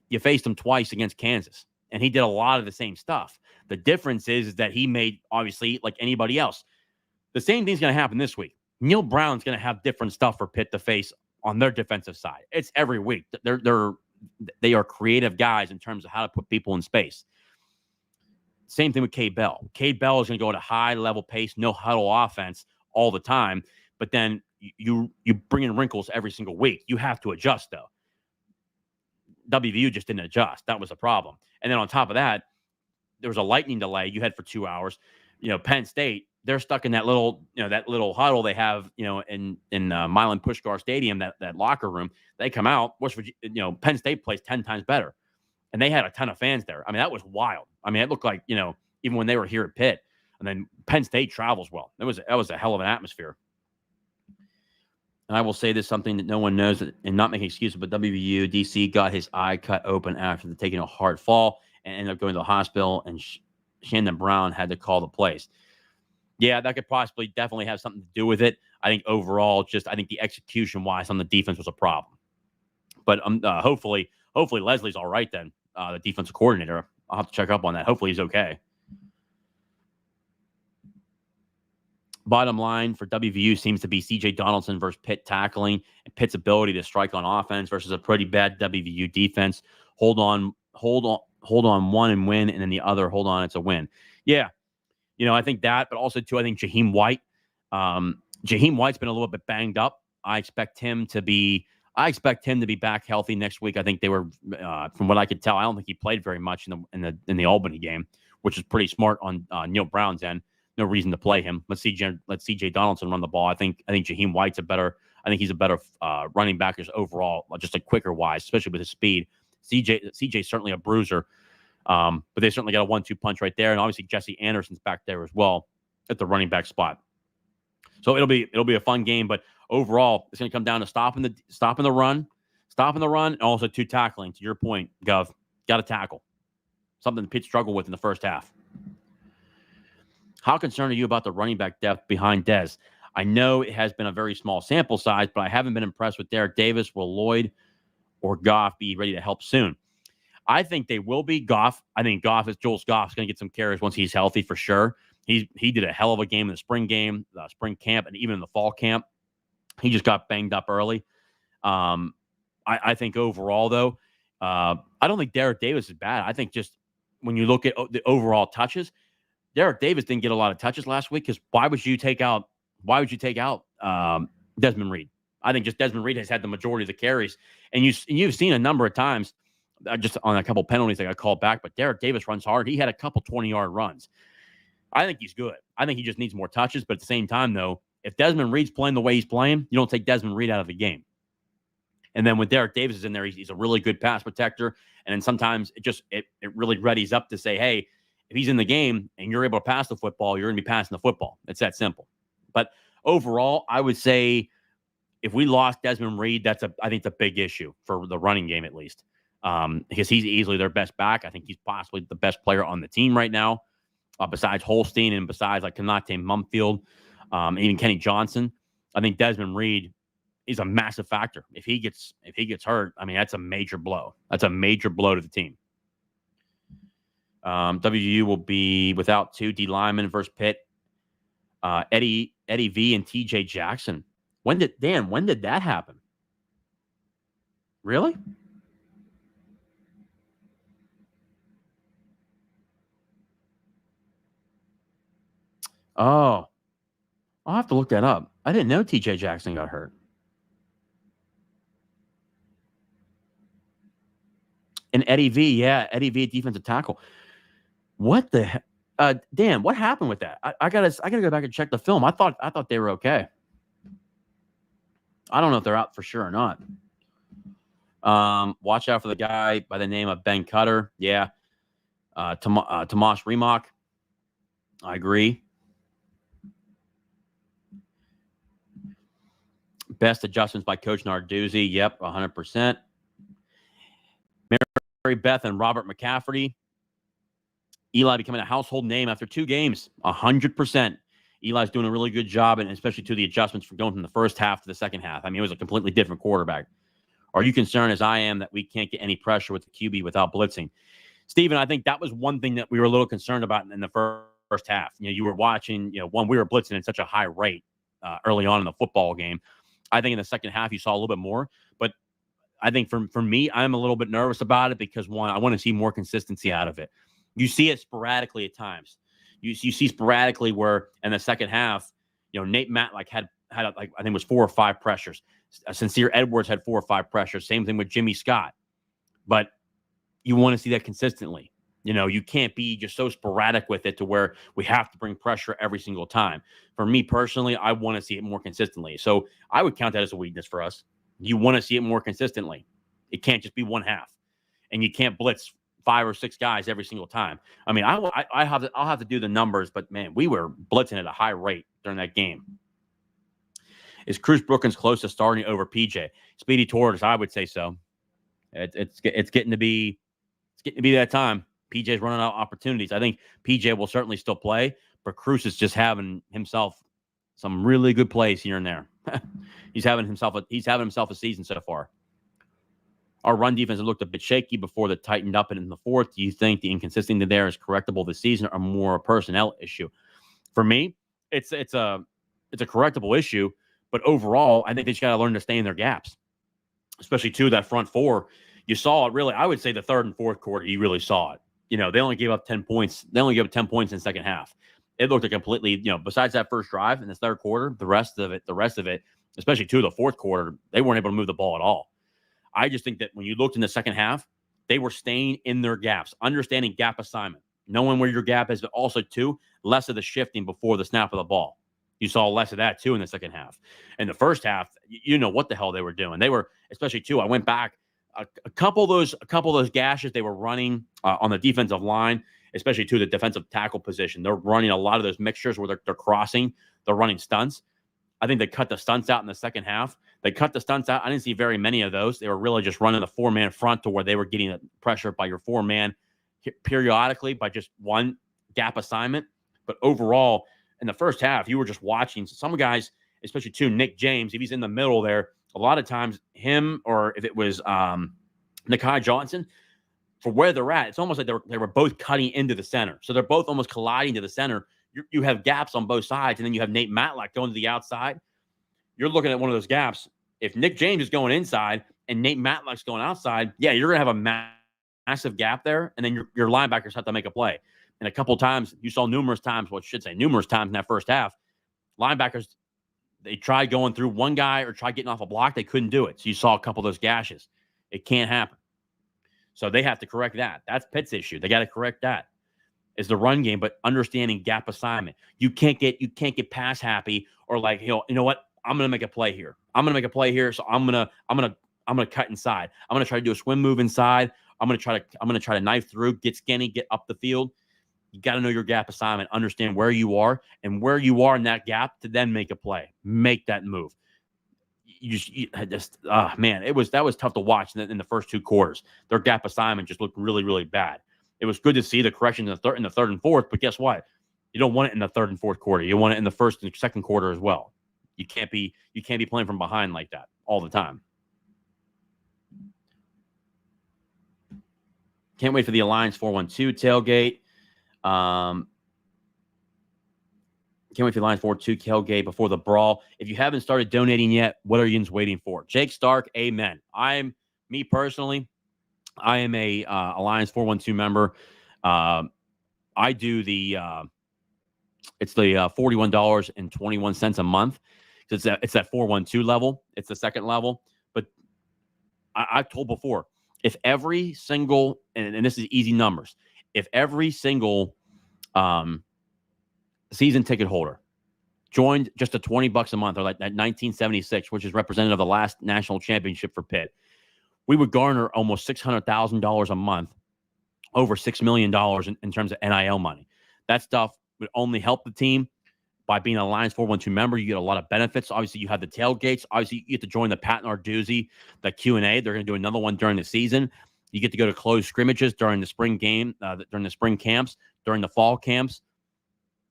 you faced him twice against Kansas, and he did a lot of the same stuff. The difference is that he made, obviously, like anybody else. The same thing's going to happen this week. Neil Brown's going to have different stuff for Pitt to face on their defensive side. It's every week. They are creative guys in terms of how to put people in space. Same thing with Cade Bell. Cade Bell is going to go at a high level pace, no huddle offense all the time. But then you bring in wrinkles every single week. You have to adjust, though. WVU just didn't adjust. That was the problem. And then on top of that, there was a lightning delay you had for 2 hours. Penn State, they're stuck in that little huddle they have, in Milan Puskar Stadium, that locker room. They come out, Penn State plays 10 times better. And they had a ton of fans there. I mean, that was wild. I mean, it looked like, even when they were here at Pitt, and then Penn State travels well. That was a hell of an atmosphere. And I will say this, something that no one knows, and not making excuses, but WVU DC got his eye cut open after taking a hard fall and ended up going to the hospital, and Shannon Brown had to call the plays. Yeah, that could definitely have something to do with it. I think overall, I think the execution-wise on the defense was a problem. But hopefully Leslie's all right then, the defensive coordinator. I'll have to check up on that. Hopefully he's okay. Bottom line for WVU seems to be C.J. Donaldson versus Pitt tackling, and Pitt's ability to strike on offense versus a pretty bad WVU defense. Hold on one and win, and then the other, hold on, it's a win. Yeah, I think that, but also too, I think Jaheim White. Jaheim White's been a little bit banged up. I expect him to be back healthy next week. I think they were, from what I could tell, I don't think he played very much in the Albany game, which is pretty smart on Neil Brown's end. No reason to play him. Let C.J. Donaldson run the ball. I think Jaheim White's he's a better running back just overall, just a quicker wise, especially with his speed. CJ's certainly a bruiser, but they certainly got a 1-2 punch right there, and obviously Jesse Anderson's back there as well at the running back spot. So it'll be a fun game, but overall it's going to come down to stopping the run, and also to tackling. To your point, Gov, got to tackle. Something the Pitt struggled with in the first half. How concerned are you about the running back depth behind Dez? I know it has been a very small sample size, but I haven't been impressed with Derek Davis. Will Lloyd or Goff be ready to help soon? I think they will be. I think Jules Goff's going to get some carries once he's healthy for sure. He did a hell of a game in the spring camp, and even in the fall camp. He just got banged up early. I think overall, though, I don't think Derek Davis is bad. I think just when you look at the overall touches, Derek Davis didn't get a lot of touches last week because why would you take out Desmond Reed? I think just Desmond Reed has had the majority of the carries, and you've seen a number of times just on a couple penalties that got called back. But Derek Davis runs hard. He had a couple 20-yard runs. I think he's good. I think he just needs more touches. But at the same time, though, if Desmond Reed's playing the way he's playing, you don't take Desmond Reed out of the game. And then when Derek Davis is in there, he's a really good pass protector. And then sometimes it really readies up to say, hey, if he's in the game and you're able to pass the football, you're going to be passing the football. It's that simple. But overall, I would say if we lost Desmond Reed, I think the big issue for the running game, at least, because he's easily their best back. I think he's possibly the best player on the team right now, besides Holstein and besides like Kanate Mumfield, even Kenny Johnson. I think Desmond Reed is a massive factor. If he gets hurt, I mean, that's a major blow. That's a major blow to the team. WU will be without 2 D linemen versus Pitt. Eddie V and TJ Jackson. When did that happen? Really? Oh, I'll have to look that up. I didn't know TJ Jackson got hurt. And Eddie V, defensive tackle. What the heck? Dan, what happened with that? I gotta go back and check the film. I thought they were okay. I don't know if they're out for sure or not. Watch out for the guy by the name of Ben Cutter. Yeah. Tomas Remock. I agree. Best adjustments by Coach Narduzzi. Yep, 100%. Mary Beth and Robert McCafferty. Eli becoming a household name after 2 games, 100%. Eli's doing a really good job, and especially to the adjustments from going from the first half to the second half. I mean, it was a completely different quarterback. Are you concerned, as I am, that we can't get any pressure with the QB without blitzing? Steven, I think that was one thing that we were a little concerned about in the first half. You were watching, we were blitzing at such a high rate early on in the football game. I think in the second half, you saw a little bit more. But I think for me, I'm a little bit nervous about it because, one, I want to see more consistency out of it. You see it sporadically at times. You see sporadically where in the second half, Nate Matlack had had I think it was 4 or 5 pressures. Sincere Edwards had 4 or 5 pressures. Same thing with Jimmy Scott. But you want to see that consistently. You can't be just so sporadic with it to where we have to bring pressure every single time. For me personally, I want to see it more consistently. So I would count that as a weakness for us. You want to see it more consistently. It can't just be one half, and you can't blitz 5 or 6 guys every single time. I mean, I'll have to do the numbers, but man, we were blitzing at a high rate during that game. Is Cruz Brookins close to starting over PJ? Speedy Torres, I would say so. It's getting to be that time. PJ's running out of opportunities. I think PJ will certainly still play, but Cruz is just having himself some really good plays here and there. He's having himself a season so far. Our run defense looked a bit shaky before they tightened up in the fourth. Do you think the inconsistency there is correctable this season or more a personnel issue? For me, it's a correctable issue, but overall, I think they just got to learn to stay in their gaps, especially that front four. You saw it really. I would say the third and fourth quarter, you really saw it. They only gave up 10 points. They only gave up 10 points in the second half. It looked a completely, besides that first drive in the third quarter, the rest of it, especially the fourth quarter, they weren't able to move the ball at all. I just think that when you looked in the second half, they were staying in their gaps, understanding gap assignment, knowing where your gap is, but also less of the shifting before the snap of the ball. You saw less of that in the second half. In the first half, what the hell they were doing. They were, especially I went back. A couple of those gashes they were running on the defensive line, especially the defensive tackle position. They're running a lot of those mixtures where they're crossing, they're running stunts. I think they cut the stunts out in the second half. They cut the stunts out. I didn't see very many of those. They were really just running the 4-man front to where they were getting pressure by your 4-man periodically by just one gap assignment. But overall, in the first half, you were just watching some guys, especially Nick James, if he's in the middle there, a lot of times him or if it was Nakai Johnson, for where they're at, it's almost like they were both cutting into the center. So they're both almost colliding to the center. You have gaps on both sides, and then you have Nate Matlack going to the outside. You're looking at one of those gaps. If Nick James is going inside and Nate Matlack's going outside, yeah, you're going to have a massive gap there, and then your linebackers have to make a play. And a couple of times, you saw numerous times in that first half, linebackers, they tried going through one guy or tried getting off a block. They couldn't do it. So you saw a couple of those gashes. It can't happen. So they have to correct that. That's Pitt's issue. They got to correct that. Is the run game, but understanding gap assignment. You can't get pass happy or like, you know what? I'm gonna make a play here. So I'm gonna cut inside. I'm gonna try to do a swim move inside. I'm gonna try to knife through, get skinny, get up the field. You got to know your gap assignment, understand where you are and where you are in that gap to then make a play, make that move. Man, that was tough to watch in the first 2 quarters. Their gap assignment just looked really, really bad. It was good to see the correction in the third and fourth, but guess what? You don't want it in the third and fourth quarter. You want it in the first and second quarter as well. You can't be playing from behind like that all the time. Can't wait for the Alliance 412 tailgate. Can't wait for the Alliance 412 tailgate before the brawl. If you haven't started donating yet, what are you waiting for? Jake Stark, amen. Me personally, I am a Alliance 412 member. I do it's the $41.21 a month. It's that 412 level. It's the second level. But I've told before, if every single, and this is easy numbers, if every single season ticket holder joined just a $20 a month, or like that 1976, which is representative of the last national championship for Pitt, we would garner almost $600,000 a month, over $6 million in terms of NIL money. That stuff would only help the team. By being an Alliance 412 member, you get a lot of benefits. Obviously, you have the tailgates. Obviously, you get to join the Pat Narduzzi, the Q&A. They're going to do another one during the season. You get to go to closed scrimmages during the spring game, during the spring camps, during the fall camps.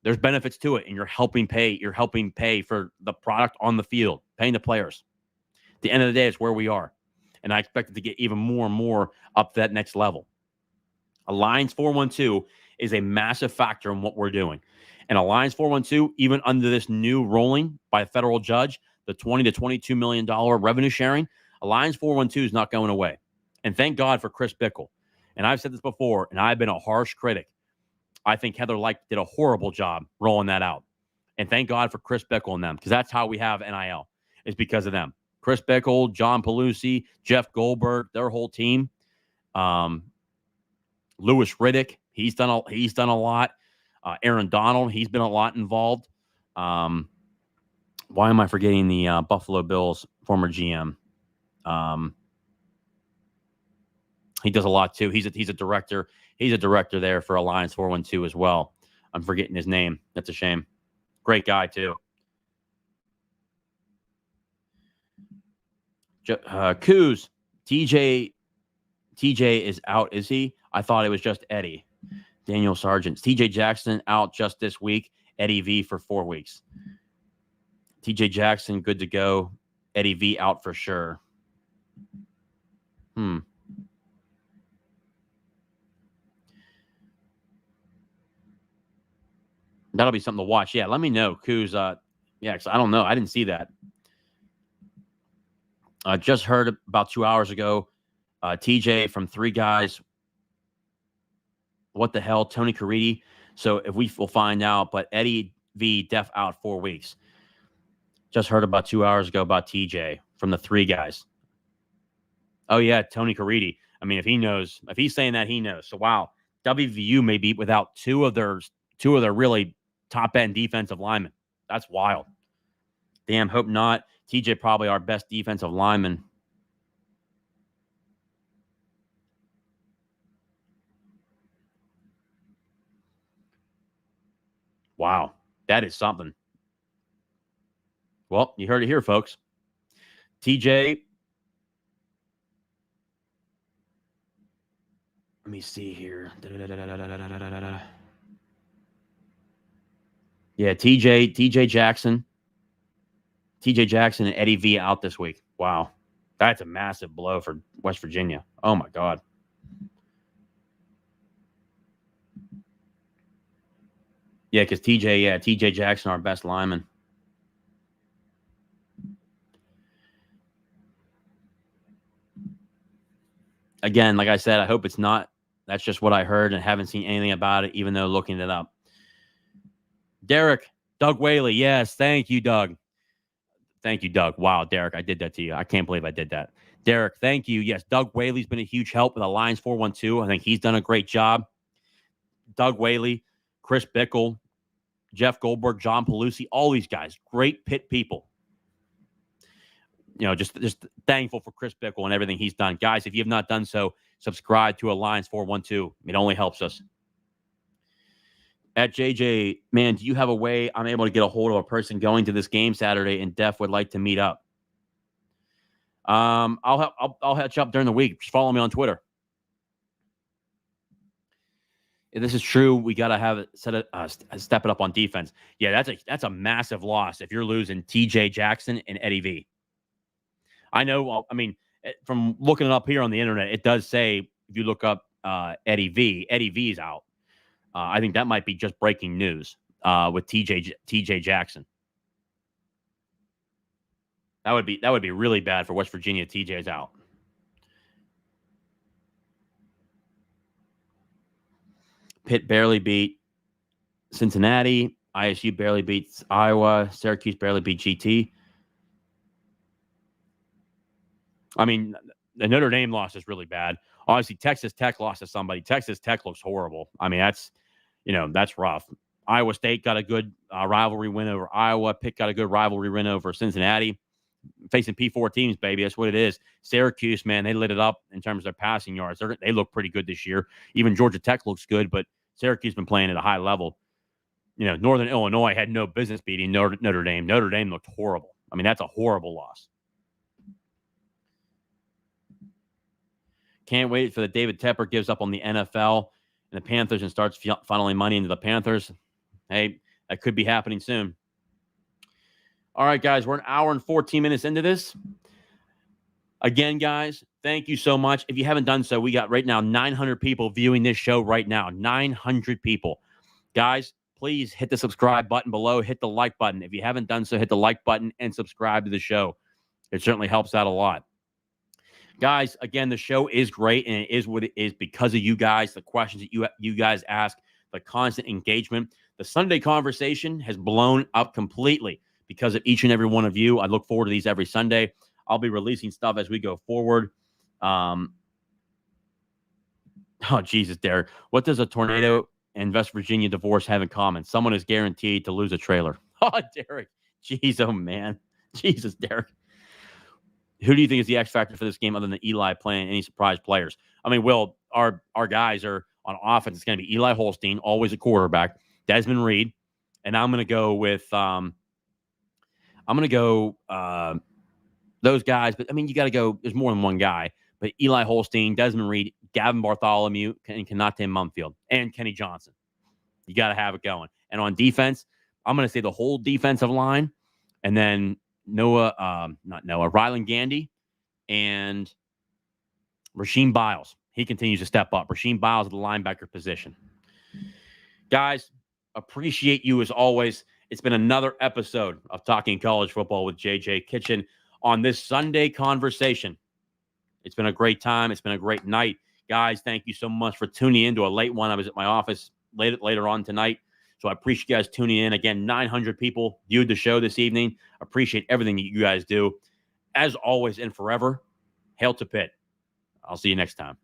There's benefits to it, and you're helping pay for the product on the field, paying the players. At the end of the day, it's where we are. And I expect it to get even more and more up to that next level. Alliance 412 is a massive factor in what we're doing. And Alliance 412, even under this new ruling by a federal judge, the $20 to $22 million revenue sharing, Alliance 412 is not going away. And thank God for Chris Bickle. And I've said this before, and I've been a harsh critic. I think Heather Lyke did a horrible job rolling that out. And thank God for Chris Bickle and them, because that's how we have NIL. It's because of them. Chris Bickle, John Pelusi, Jeff Goldberg, their whole team. Louis Riddick, he's done a lot. Aaron Donald, he's been a lot involved. Why am I forgetting the Buffalo Bills former GM? He does a lot too. He's a director. He's a director there for Alliance 412 as well. I'm forgetting his name. That's a shame. Great guy too. Coos, TJ is out, is he? I thought it was just Eddie. Daniel Sargent. TJ Jackson out just this week. Eddie V for 4 weeks. TJ Jackson good to go. Eddie V out for sure. That'll be something to watch. Yeah, let me know, Coos. Yeah, because I don't know. I didn't see that. I just heard about 2 hours ago. TJ from Three Guys. What the hell? Tony Caridi. So if we'll find out. But Eddie V def out 4 weeks. Just heard about 2 hours ago about TJ from the Three Guys. Oh, yeah, Tony Caridi. I mean, if he knows, if he's saying that, he knows. So, wow, WVU may be without two of their really top-end defensive linemen. That's wild. Damn, hope not. TJ probably our best defensive lineman. Wow, that is something. Well, you heard it here, folks. TJ, let me see here. Yeah, TJ Jackson and Eddie V out this week. Wow, that's a massive blow for West Virginia. Oh my God. Yeah, because TJ Jackson, our best lineman. Again, like I said, I hope it's not. That's just what I heard and haven't seen anything about it, even though looking it up. Derek, Doug Whaley. Yes, thank you, Doug. Thank you, Doug. Wow, Derek, I did that to you. I can't believe I did that. Derek, thank you. Yes, Doug Whaley's been a huge help with Alliance 412. I think he's done a great job. Doug Whaley, Chris Bickle, Jeff Goldberg, John Pelusi, all these guys, great Pitt people. You know, just thankful for Chris Bickle and everything he's done. Guys, if you have not done so, subscribe to Alliance 412. It only helps us. At JJ, man, do you have a way I'm able to get a hold of a person going to this game Saturday and Def would like to meet up? I'll catch up during the week. Just follow me on Twitter. If this is true, we got to have it step it up on defense. Yeah, that's a massive loss if you're losing TJ Jackson and Eddie V. I know. I mean, from looking it up here on the internet, it does say if you look up Eddie V's out. I think that might be just breaking news with TJ Jackson. That would be really bad for West Virginia. TJ's out. Pitt barely beat Cincinnati. ISU barely beats Iowa. Syracuse barely beat GT. I mean, the Notre Dame loss is really bad. Obviously, Texas Tech lost to somebody. Texas Tech looks horrible. I mean, that's rough. Iowa State got a good rivalry win over Iowa. Pitt got a good rivalry win over Cincinnati. Facing P4 teams, baby. That's what it is. Syracuse, man, they lit it up in terms of their passing yards. They look pretty good this year. Even Georgia Tech looks good, but Syracuse has been playing at a high level. You know, Northern Illinois had no business beating Notre Dame. Notre Dame looked horrible. I mean, that's a horrible loss. Can't wait for the David Tepper gives up on the NFL and the Panthers and starts funneling money into the Panthers. Hey, that could be happening soon. All right, guys, we're an hour and 14 minutes into this. Again, guys, thank you so much. If you haven't done so, we got right now 900 people viewing this show right now. 900 people. Guys, please hit the subscribe button below. Hit the like button. If you haven't done so, hit the like button and subscribe to the show. It certainly helps out a lot. Guys, again, the show is great, and it is what it is because of you guys, the questions that you guys ask, the constant engagement. The Sunday conversation has blown up completely because of each and every one of you. I look forward to these every Sunday. I'll be releasing stuff as we go forward. Oh, Jesus, Derek. What does a tornado and West Virginia divorce have in common? Someone is guaranteed to lose a trailer. Oh, Derek. Jeez, oh, man. Jesus, Derek. Who do you think is the X factor for this game other than Eli playing any surprise players? I mean, Will, our guys are on offense. It's going to be Eli Holstein, always a quarterback, Desmond Reed, and I'm going to go with those guys. But, I mean, you got to go. There's more than one guy. But Eli Holstein, Desmond Reed, Gavin Bartholomew, and Kanate Mumfield, and Kenny Johnson. You got to have it going. And on defense, I'm going to say the whole defensive line, and then Rylan Gandy and Rasheem Biles. He continues to step up. Rasheem Biles at the linebacker position. Guys, appreciate you as always. It's been another episode of Talking College Football with JJ Kitchen on this Sunday conversation. It's been a great time. It's been a great night. Guys, thank you so much for tuning in to a late one. I was at my office later on tonight. So I appreciate you guys tuning in. Again, 900 people viewed the show this evening. Appreciate everything that you guys do. As always and forever, hail to Pitt. I'll see you next time.